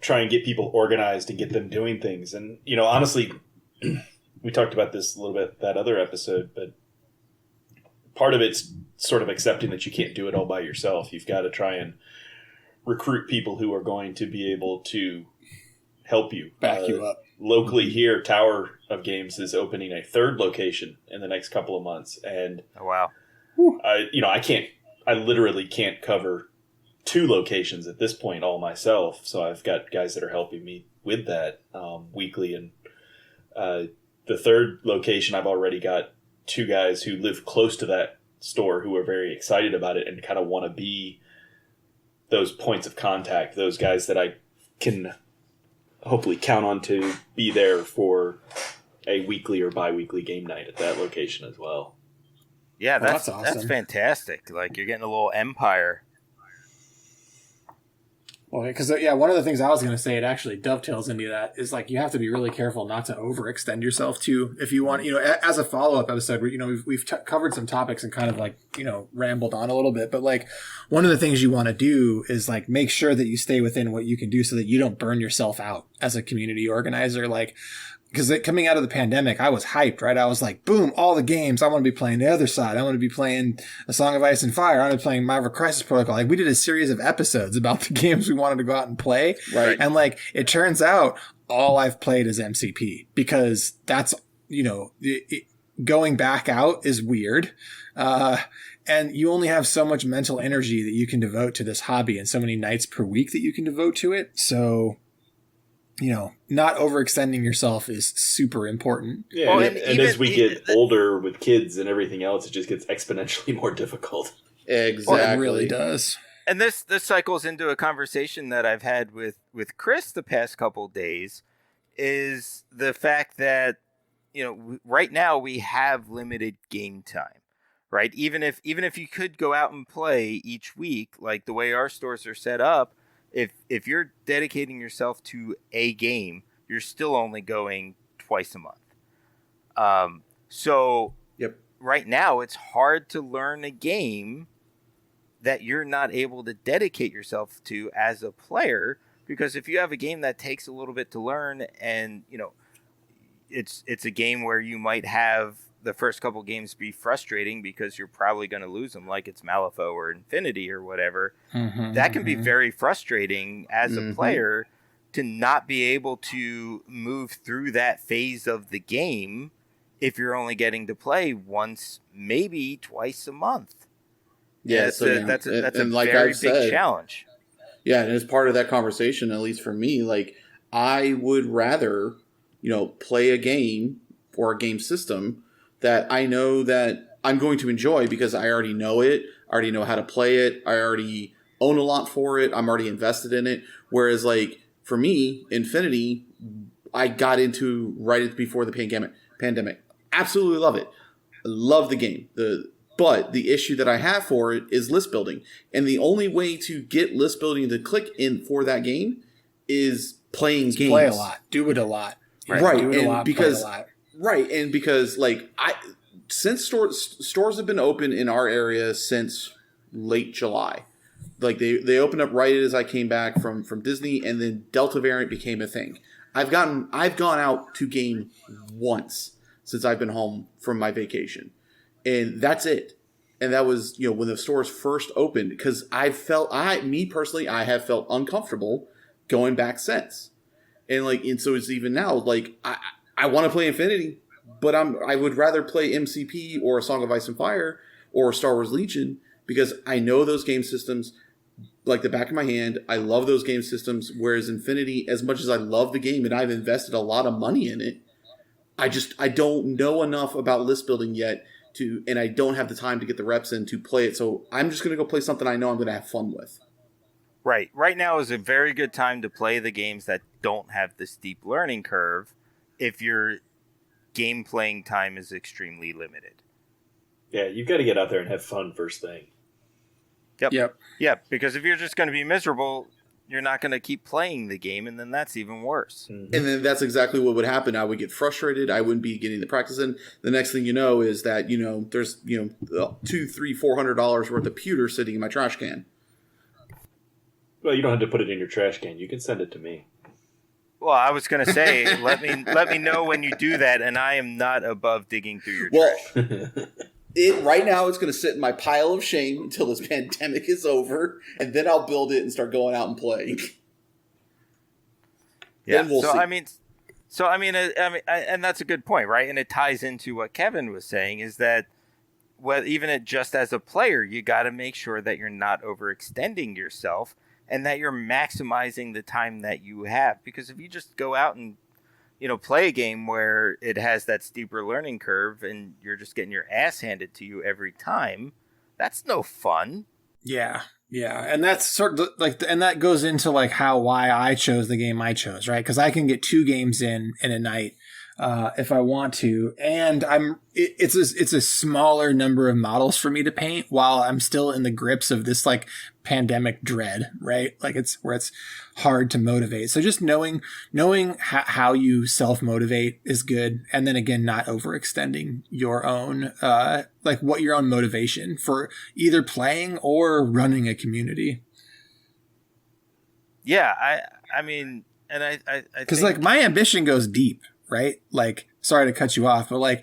S4: try and get people organized and get them doing things. And honestly, we talked about this a little bit that other episode, but part of it's sort of accepting that you can't do it all by yourself. You've got to try and recruit people who are going to be able to help you,
S3: back you up.
S4: Locally here, Tower of Games is opening a third location in the next couple of months, and
S1: oh, wow,
S4: I literally can't cover 2 locations at this point all myself. So I've got guys that are helping me with that weekly, and the third location I've already got 2 guys who live close to that store who are very excited about it and kind of want to be those points of contact, those guys that I can hopefully count on to be there for a weekly or bi-weekly game night at that location as well.
S1: Yeah, that's
S3: awesome.
S1: That's fantastic. Like, you're getting a little empire.
S3: Well, because one of the things I was going to say, it actually dovetails into that, is like you have to be really careful not to overextend yourself too. If you want, as a follow-up episode, we've covered some topics and kind of like rambled on a little bit, but like one of the things you want to do is like make sure that you stay within what you can do so that you don't burn yourself out as a community organizer. Like, because coming out of the pandemic, I was hyped, right? I was like, boom, all the games. I want to be playing the other side. I want to be playing A Song of Ice and Fire. I want to be playing Marvel Crisis Protocol. Like, we did a series of episodes about the games we wanted to go out and play.
S2: Right.
S3: And like, it turns out all I've played is MCP, because that's, going back out is weird. And you only have so much mental energy that you can devote to this hobby and so many nights per week that you can devote to it. So, not overextending yourself is super important.
S4: Yeah, and as we get older with kids and everything else, it just gets exponentially more difficult.
S2: Exactly.
S3: Well, it really does.
S1: And this cycles into a conversation that I've had with Chris the past couple days, is the fact that, right now we have limited game time, right? Even if you could go out and play each week, like the way our stores are set up, if you're dedicating yourself to a game, you're still only going twice a month. So
S2: yep.
S1: Right now it's hard to learn a game that you're not able to dedicate yourself to as a player, because if you have a game that takes a little bit to learn, and it's a game where you might have the first couple games be frustrating because you're probably going to lose them, like it's Malifaux or Infinity or whatever. That can be very frustrating as a player, to not be able to move through that phase of the game if you're only getting to play once, maybe twice a month.
S2: Yeah,
S1: that's a
S2: like
S1: very
S2: I've
S1: big
S2: said,
S1: challenge.
S2: Yeah, and as part of that conversation, at least for me, like, I would rather, play a game or a game system that I know that I'm going to enjoy, because I already know it. I already know how to play it. I already own a lot for it. I'm already invested in it. Whereas, like, for me, Infinity, I got into right before the pandemic. Absolutely love it. Love the game. But the issue that I have for it is list building. And the only way to get list building to click in for that game is playing games.
S3: Play a lot. Do it a lot.
S2: Right.
S3: Do it a lot,
S2: because,
S3: play a lot.
S2: Right. And because, like, since stores have been open in our area since late July. Like, they opened up right as I came back from Disney, and then Delta variant became a thing. I've gone out to game once since I've been home from my vacation. And that's it. And that was, when the stores first opened, because I have felt uncomfortable going back since. And so it's even now, like, I want to play Infinity, but I would rather play MCP or A Song of Ice and Fire or Star Wars Legion, because I know those game systems like the back of my hand. I love those game systems. Whereas Infinity, as much as I love the game and I've invested a lot of money in it, I don't know enough about list building yet and I don't have the time to get the reps in to play it. So I'm just going to go play something I know I'm going to have fun with.
S1: Right. Right now is a very good time to play the games that don't have the steep learning curve if your game playing time is extremely limited.
S4: Yeah, you've got to get out there and have fun first thing.
S3: Yep.
S1: Yeah, because if you're just going to be miserable, you're not going to keep playing the game, and then that's even worse.
S2: And then that's exactly what would happen. I would get frustrated. I wouldn't be getting the practice in. The next thing you know is that, there's, $200, $300, $400 worth of pewter sitting in my trash can.
S4: Well, you don't have to put it in your trash can. You can send it to me.
S1: Well, I was going to say, let me know when you do that, and I am not above digging through your trash.
S2: Right now it's going to sit in my pile of shame until this pandemic is over, and then I'll build it and start going out and playing.
S1: Yeah.
S2: Then we'll see.
S1: And that's a good point, right? And it ties into what Kevin was saying, is that just as a player, you got to make sure that you're not overextending yourself and that you're maximizing the time that you have. Because if you just go out and play a game where it has that steeper learning curve and you're just getting your ass handed to you every time, that's no fun.
S3: Yeah. And that's sort of and that goes into why I chose the game I chose, right? Because I can get 2 games in a night if I want to, and it's a smaller number of models for me to paint while I'm still in the grips of this pandemic dread, right? It's where it's hard to motivate. So just knowing how you self-motivate is good. And then again, not overextending your own, what your own motivation for either playing or running a community.
S1: Yeah. I mean, and I
S3: because my ambition goes deep, right? Sorry to cut you off, but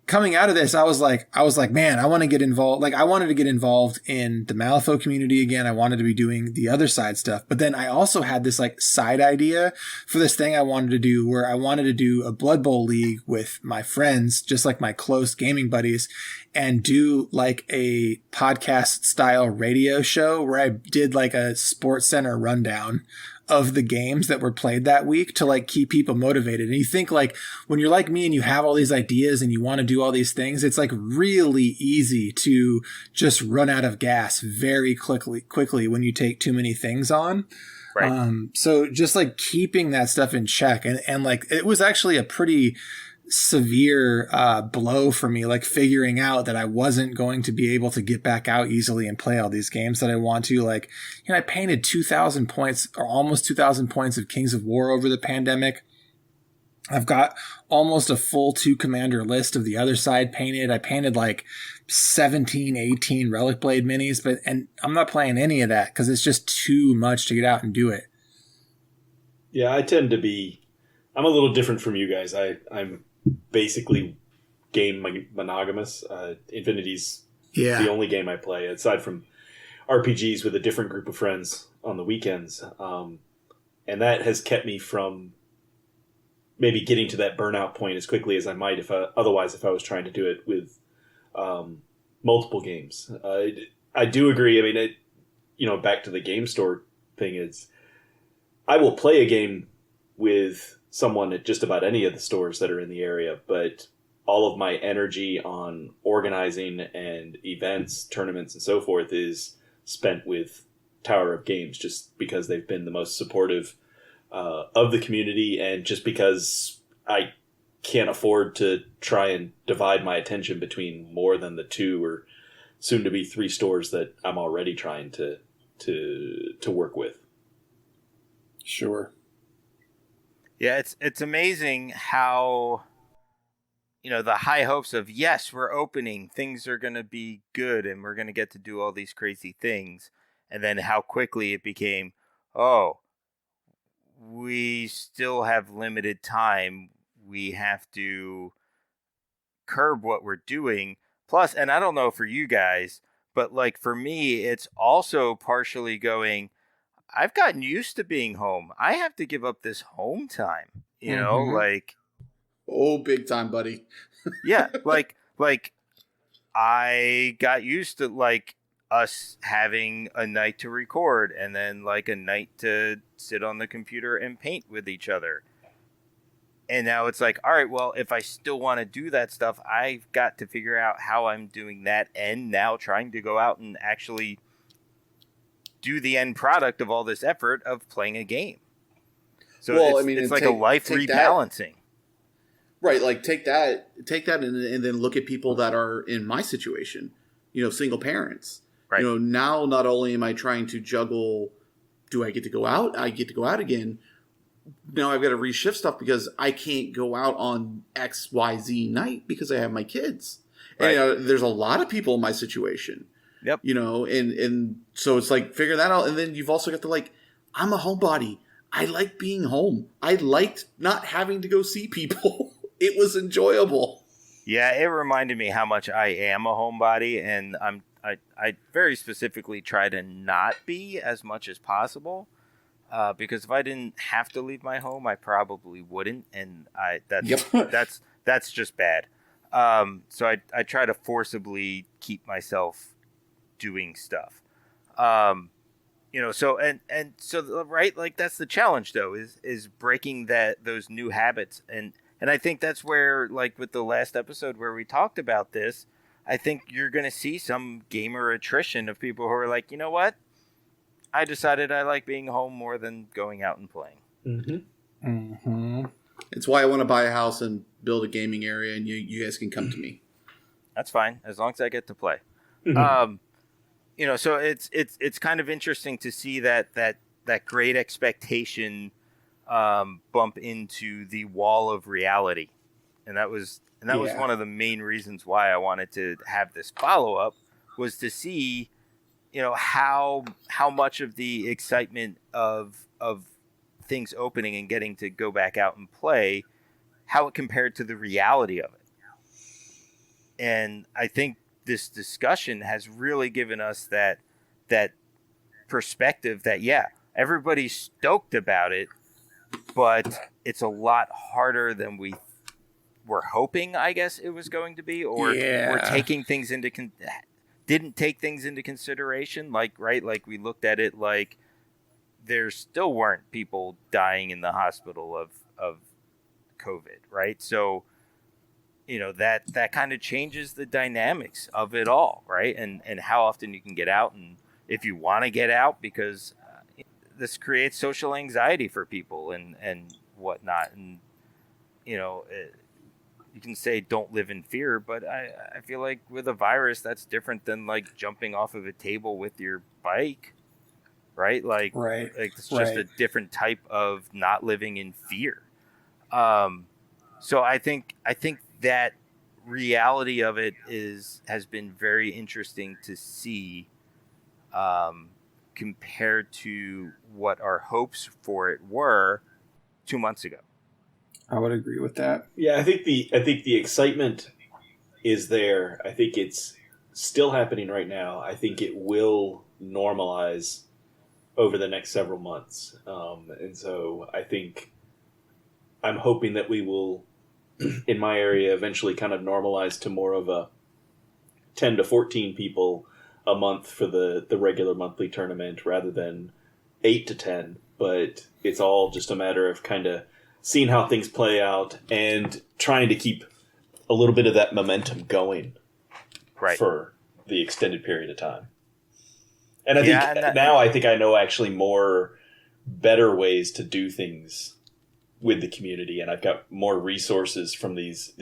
S3: coming out of this, I was like, man, I want to get involved. I wanted to get involved in the Malifaux community again. I wanted to be doing the other side stuff. But then I also had this side idea for this thing I wanted to do, where I wanted to do a Blood Bowl league with my friends, just my close gaming buddies, and do a podcast style radio show where I did a Sports Center rundown of the games that were played that week to keep people motivated. And you think when you're like me and you have all these ideas and you want to do all these things, it's really easy to just run out of gas very quickly when you take too many things on.
S1: Right.
S3: So just keeping that stuff in check and it was actually a pretty severe blow for me, figuring out that I wasn't going to be able to get back out easily and play all these games that I want to. I painted 2,000 points or almost 2,000 points of Kings of War over the pandemic. I've got almost a full 2 commander list of the other side painted. I painted 17, 18 Relic Blade minis, and I'm not playing any of that because it's just too much to get out and do it.
S4: Yeah, I'm a little different from you guys. I'm basically game monogamous. Infinity's the only game I play, aside from RPGs with a different group of friends on the weekends. And that has kept me from maybe getting to that burnout point as quickly as I might if I was trying to do it with multiple games. I do agree. I mean, back to the game store thing, is I will play a game with someone at just about any of the stores that are in the area, but all of my energy on organizing and events, tournaments, and so forth is spent with Tower of Games, just because they've been the most supportive of the community, and just because I can't afford to try and divide my attention between more than the 2 or soon to be 3 stores that I'm already trying to work with.
S3: Sure.
S1: Yeah, it's amazing how, the high hopes of, yes, we're opening, things are going to be good, and we're going to get to do all these crazy things. And then how quickly it became, oh, we still have limited time. We have to curb what we're doing. Plus, and I don't know for you guys, but for me, it's also partially going, I've gotten used to being home. I have to give up this home time,
S2: Oh, big time, buddy.
S1: Yeah, I got used to us having a night to record and then a night to sit on the computer and paint with each other. And now it's all right, well, if I still want to do that stuff, I've got to figure out how I'm doing that, and now trying to go out and actually do the end product of all this effort of playing a game. So it's a life rebalancing.
S2: Right, take that and then look at people that are in my situation, single parents.
S1: Right.
S2: Now not only am I trying to juggle, do I get to go out? I get to go out again. Now I've got to reshift stuff because I can't go out on XYZ night because I have my kids.
S1: Right.
S2: And there's a lot of people in my situation.
S1: Yep.
S2: And so it's like figuring that out. And then you've also got to I'm a homebody. I like being home. I liked not having to go see people. It was enjoyable.
S1: Yeah, it reminded me how much I am a homebody, and I very specifically try to not be as much as possible, because if I didn't have to leave my home, I probably wouldn't, and that's just bad. So I try to forcibly keep myself doing stuff. So right, like that's the challenge though, is breaking those new habits, and I think that's where, like with the last episode where we talked about this, I think you're going to see some gamer attrition of people who are like, you know what, I decided I like being home more than going out and playing.
S4: Mm-hmm.
S3: Mm-hmm.
S2: It's why I want to buy a house and build a gaming area, and you guys can come to me.
S1: That's fine, as long as I get to play.
S4: Mm-hmm.
S1: So it's kind of interesting to see that great expectation bump into the wall of reality, and that was one of the main reasons why I wanted to have this follow-up, was to see how much of the excitement of things opening and getting to go back out and play, how it compared to the reality of it. And I think this discussion has really given us that perspective that, yeah, everybody's stoked about it, but it's a lot harder than we were hoping, I guess it was going to be, or we're taking things didn't take things into consideration. Like we looked at it like there still weren't people dying in the hospital of COVID, right? So, that kind of changes the dynamics of it all, right? And how often you can get out, and if you want to get out, because this creates social anxiety for people and whatnot. And, you can say don't live in fear, but I feel like with a virus, that's different than like jumping off of a table with your bike, right? Like it's just a different type of not living in fear. So I think that reality of it has been very interesting to see, compared to what our hopes for it were 2 months ago.
S3: I would agree with that.
S4: Yeah, I think the excitement is there. I think it's still happening right now. I think it will normalize over the next several months, and so I think I'm hoping that we will, in my area, eventually kind of normalize to more of a 10 to 14 people a month for the regular monthly tournament rather than 8 to 10. But it's all just a matter of kind of seeing how things play out and trying to keep a little bit of that momentum going for the extended period of time. And I think now I know actually more better ways to do things with the community, and I've got more resources from these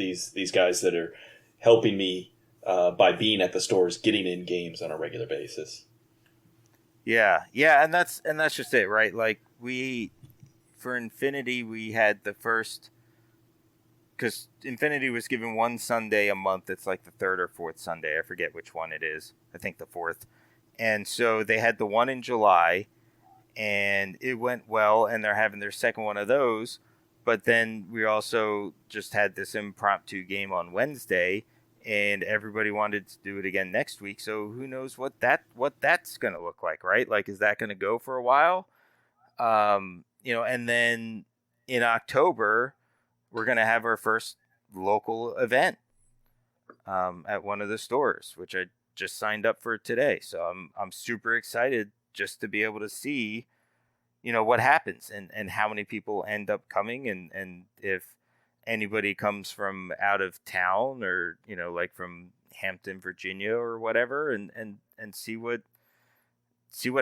S4: guys that are helping me by being at the stores, getting in games on a regular basis.
S1: Yeah, and that's just it, right? Like for Infinity, we had the first, because Infinity was given one Sunday a month. It's like the third or fourth Sunday. I forget which one it is. I think the fourth. And so they had the one in July, and it went well, and they're having their second one of those. But then we also just had this impromptu game on Wednesday, and everybody wanted to do it again next week. So who knows what that's going to look like, right? Like, is that going to go for a while? And then in October, we're going to have our first local event at one of the stores, which I just signed up for today. So I'm super excited just to be able to see, what happens and how many people end up coming, and if anybody comes from out of town or, like from Hampton, Virginia or whatever, and see what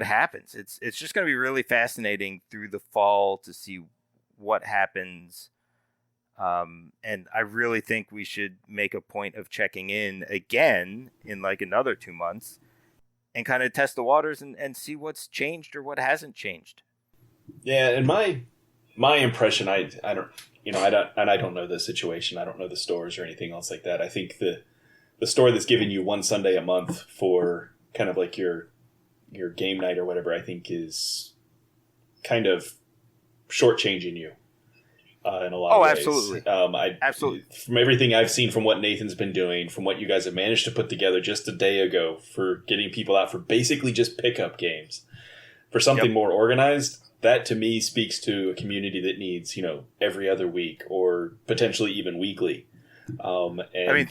S1: happens. It's just going to be really fascinating through the fall to see what happens. And I really think we should make a point of checking in again in like another 2 months kind of test the waters and see what's changed or what hasn't changed.
S4: Yeah, and my impression, I don't, I don't know the situation. I don't know the stores or anything else like that. I think the store that's giving you one Sunday a month for kind of like your game night or whatever, I think is kind of shortchanging you in a lot of ways.
S1: Absolutely. Absolutely.
S4: From everything I've seen, from what Nathan's been doing, from what you guys have managed to put together just a day ago for getting people out for basically just pickup games, for something more organized, that to me speaks to a community that needs, every other week or potentially even weekly. And
S1: I mean,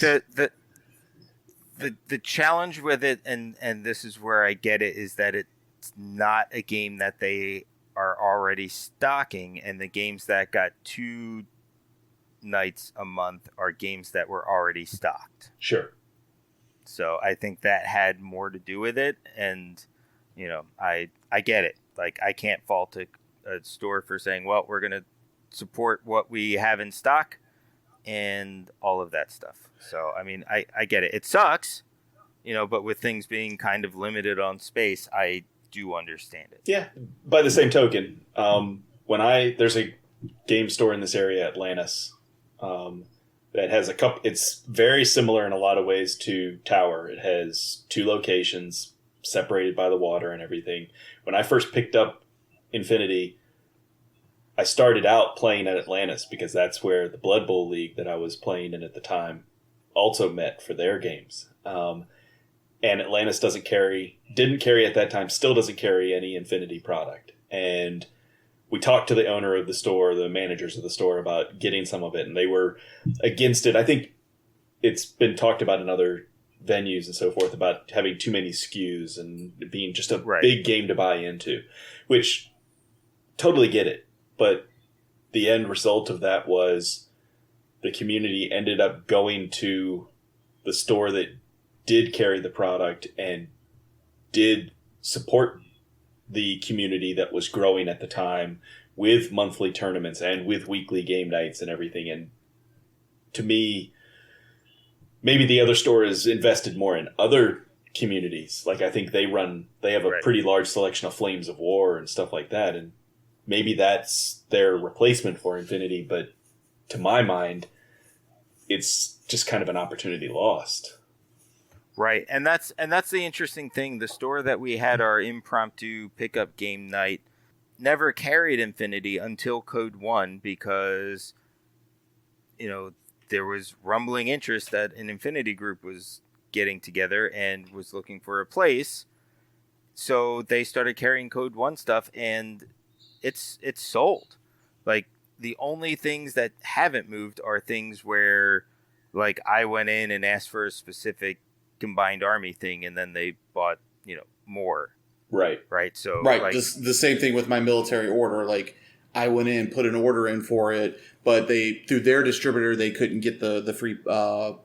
S1: the challenge with it, and this is where I get it, is that it's not a game that they are already stocking, and the games that got 2 nights a month are games that were already stocked.
S4: Sure.
S1: So I think that had more to do with it, and I get it. Like, I can't fault a store for saying, well, we're going to support what we have in stock and all of that stuff. So, I mean, I get it. It sucks, but with things being kind of limited on space, I do understand it.
S4: Yeah. By the same token, there's a game store in this area, Atlantis, that has it's very similar in a lot of ways to Tower. It has 2 locations separated by the water and everything. When I first picked up Infinity, I started out playing at Atlantis because that's where the Blood Bowl League that I was playing in at the time also met for their games. And Atlantis didn't carry at that time, still doesn't carry any Infinity product. And we talked to the owner of the store, the managers of the store, about getting some of it, and they were against it. I think it's been talked about in other venues and so forth about having too many SKUs and being just a big game to buy into, which totally get it. But the end result of that was the community ended up going to the store that did carry the product and did support the community that was growing at the time with monthly tournaments and with weekly game nights and everything. And to me, maybe the other store is invested more in other communities. Like, I think they have a pretty large selection of Flames of War and stuff like that. And maybe that's their replacement for Infinity. But to my mind, it's just kind of an opportunity lost.
S1: Right. And that's the interesting thing. The store that we had our impromptu pickup game night never carried Infinity until Code 1 because, there was rumbling interest that an Infinity group was getting together and was looking for a place. So they started carrying Code 1 stuff, and it's sold. Like, the only things that haven't moved are things where, like, I went in and asked for a specific combined army thing, and then they bought, more.
S4: Right.
S1: So,
S2: like, the same thing with my military order. Like, I went in, put an order in for it, but through their distributor, they couldn't get the free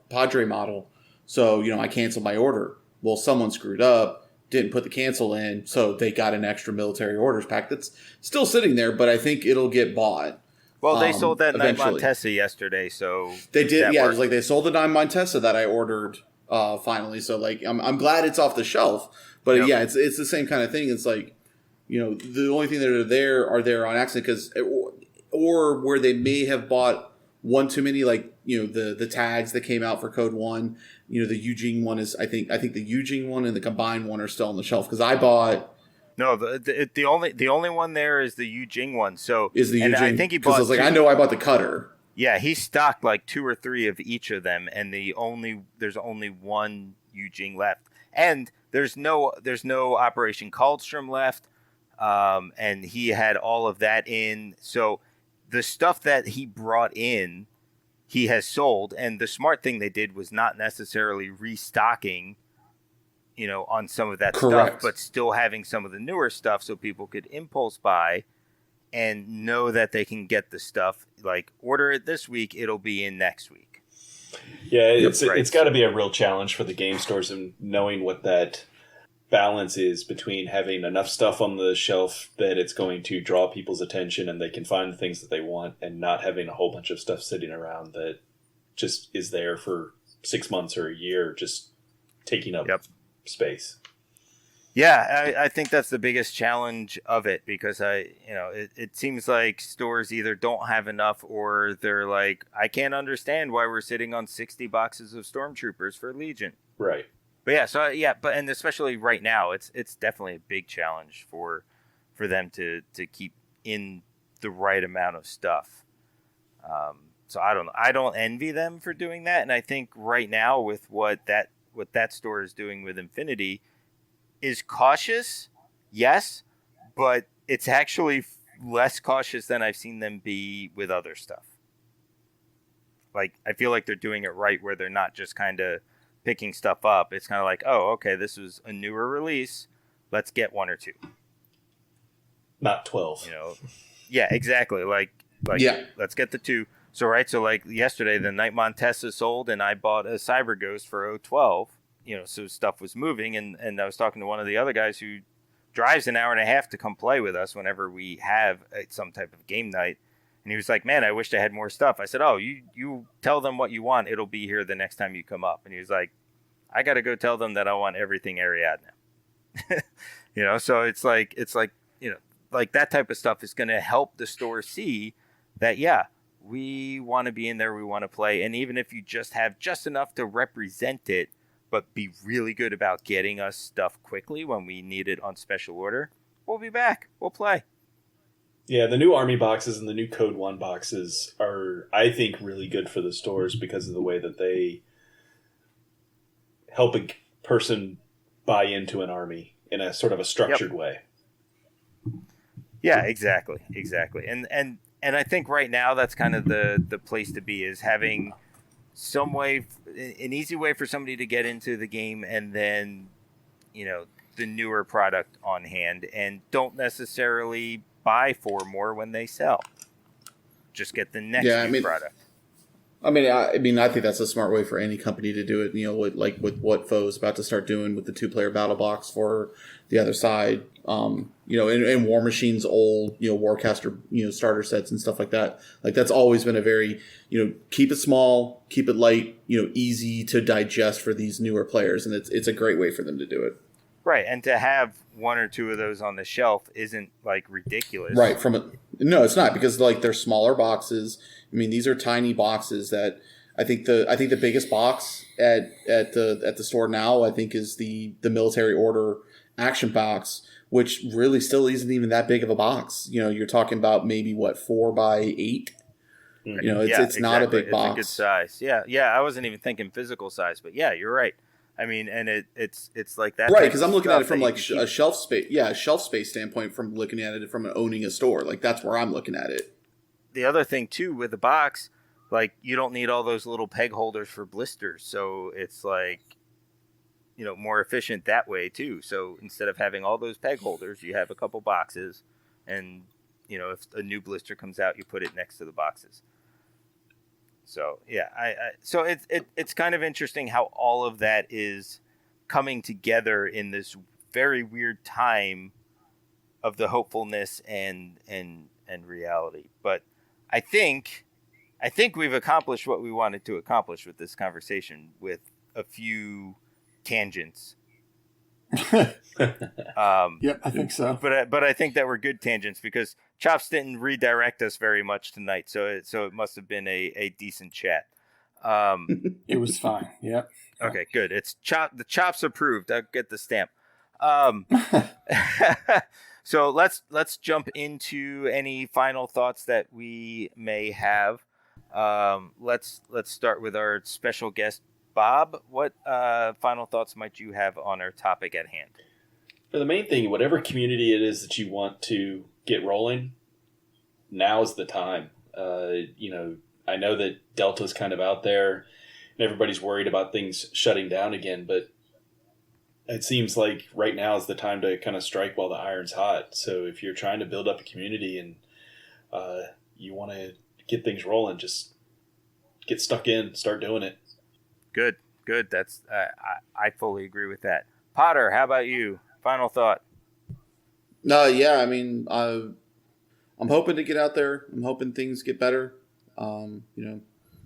S2: Padre model. So, I canceled my order. Well, someone screwed up, didn't put the cancel in, so they got an extra military orders pack that's still sitting there, but I think it'll get bought.
S1: Well, they sold that Knight
S2: eventually.
S1: Montesa yesterday, so
S2: they did. Yeah, it was like they sold the Knight Montesa that I ordered finally. So, like, I'm glad it's off the shelf. But yeah, it's the same kind of thing. It's like, the only thing that are there on accident or where they may have bought one too many, like, the tags that came out for Code 1. The Eugene one is, I think the Eugene one and the combined one are still on the shelf because I bought.
S1: No, the only one there is the Eugene one. So
S2: is the Eugene?
S1: I think he bought.
S2: I was like, I know I bought the Cutter.
S1: Yeah, he stocked like 2 or 3 of each of them, and there's only one Eugene left, and there's no Operation Caldstrom left, and he had all of that in. So the stuff that he brought in, he has sold, and the smart thing they did was not necessarily restocking, on some of that stuff, but still having some of the newer stuff so people could impulse buy and know that they can get the stuff. Like, order it this week, it'll be in next week.
S4: Yeah, it's got to be a real challenge for the game stores and knowing what that balance is between having enough stuff on the shelf that it's going to draw people's attention and they can find the things that they want, and not having a whole bunch of stuff sitting around that just is there for 6 months or a year, just taking up space.
S1: Yeah, I think that's the biggest challenge of it because it seems like stores either don't have enough or they're like, I can't understand why we're sitting on 60 boxes of Stormtroopers for Legion.
S4: Right.
S1: But and especially right now, it's definitely a big challenge for them to keep in the right amount of stuff. So I don't know. I don't envy them for doing that, and I think right now with what that store is doing with Infinity is cautious, yes, but it's actually less cautious than I've seen them be with other stuff. Like, I feel like they're doing it right where they're not just kind of picking stuff up. It's kind of like, oh, okay, this was a newer release. Let's get one or two.
S4: Not 12.
S1: Yeah, exactly. Like
S2: Yeah.
S1: Let's get the two. So like yesterday, the Night Montessa sold, and I bought a Cyber Ghost for 012. So stuff was moving, and I was talking to one of the other guys who drives an hour and a half to come play with us whenever we have some type of game night. And he was like, man, I wish I had more stuff. I said, oh, you tell them what you want. It'll be here the next time you come up. And he was like, I got to go tell them that I want everything Ariadne. So it's like, like that type of stuff is going to help the store see that, yeah, we want to be in there. We want to play. And even if you just have just enough to represent it, but be really good about getting us stuff quickly when we need it on special order, we'll be back. We'll play.
S4: Yeah, the new Army boxes and the new Code 1 boxes are, I think, really good for the stores because of the way that they help a person buy into an army in a sort of a structured way.
S1: Yeah, exactly. And I think right now that's kind of the place to be, is having some way, an easy way for somebody to get into the game, and then the newer product on hand, and don't necessarily buy 4 more when they sell. Just get the next new product.
S2: I think that's a smart way for any company to do it. With what Foe's about to start doing with the 2-player battle box for the other side. And War Machine's old, Warcaster, starter sets and stuff like that. Like, that's always been a very, keep it small, keep it light, easy to digest for these newer players, and it's a great way for them to do it.
S1: Right, and to have 1 or 2 of those on the shelf isn't like ridiculous.
S2: Right, no, it's not, because like they're smaller boxes. I mean, these are tiny boxes that I think the biggest box at the store now, I think, is the military order action box, which really still isn't even that big of a box. You're talking about maybe 4 by 8. It's not a big box.
S1: It's a good size. Yeah. I wasn't even thinking physical size, but yeah, you're right. I mean, and it's like that.
S2: Right, because I'm looking at it from like a shelf space. Yeah, a shelf space standpoint, from looking at it from owning a store. Like, that's where I'm looking at it.
S1: The other thing too with the box, like, you don't need all those little peg holders for blisters, so it's like, more efficient that way too. So instead of having all those peg holders, you have a couple boxes, and if a new blister comes out, you put it next to the boxes. So yeah, so it's kind of interesting how all of that is coming together in this very weird time of the hopefulness and reality. But I think we've accomplished what we wanted to accomplish with this conversation, with a few tangents.
S3: Yep, I think so.
S1: But I think that were good tangents, because Chops didn't redirect us very much tonight, so it must have been a decent chat.
S3: It was fine. Yep.
S1: Okay, good. It's the Chops approved. I'll get the stamp. So let's jump into any final thoughts that we may have. Let's start with our special guest, Bob. What final thoughts might you have on our topic at hand?
S4: For the main thing, whatever community it is that you want to get rolling, now's the time. I know that Delta's kind of out there and everybody's worried about things shutting down again, but it seems like right now is the time to kind of strike while the iron's hot. So if you're trying to build up a community and you want to get things rolling, just get stuck in, start doing it.
S1: Good. That's I fully agree with that. Potter, how about you? Final thought.
S2: Yeah, I mean, I'm hoping to get out there. I'm hoping things get better.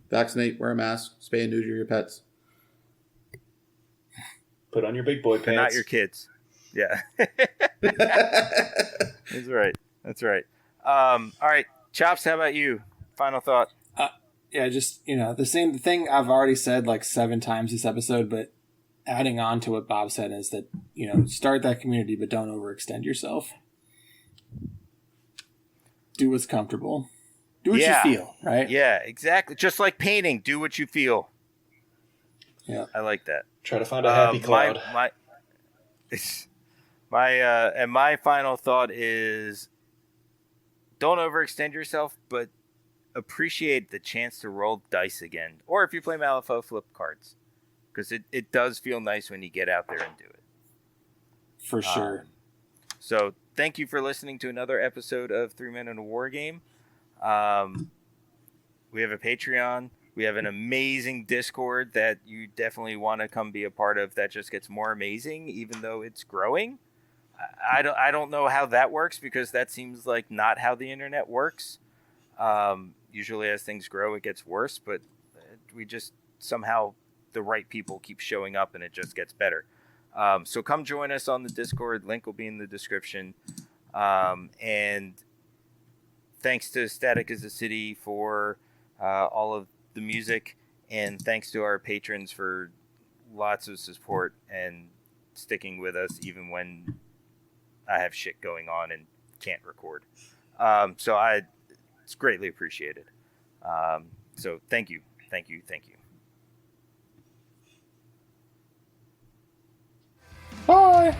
S2: Vaccinate, wear a mask, spay and neuter your pets.
S4: Put on your big boy pants.
S1: But not your kids. Yeah. That's right. That's right. All right. Chops, how about you? Final thought.
S3: Yeah, just, the same thing I've already said like 7 times this episode, but adding on to what Bob said is that, start that community, but don't overextend yourself. Do what's comfortable. Do what you feel, right?
S1: Yeah, exactly. Just like painting, do what you feel.
S3: Yeah.
S1: I like that.
S4: Try to find a happy cloud.
S1: And my final thought is don't overextend yourself, but appreciate the chance to roll dice again. Or if you play Malifaux, flip cards. Because it does feel nice when you get out there and do it.
S3: For sure.
S1: So thank you for listening to another episode of 3 Men in a War Game. We have a Patreon. We have an amazing Discord that you definitely want to come be a part of. That just gets more amazing, even though it's growing. I don't know how that works because that seems like not how the internet works. Usually, as things grow, it gets worse. But we just somehow the right people keep showing up, and it just gets better. So come join us on the Discord. Link will be in the description. And thanks to Static as a City for all of the music, and thanks to our patrons for lots of support and sticking with us even when I have shit going on and can't record. It's greatly appreciated. So thank you.
S3: Bye.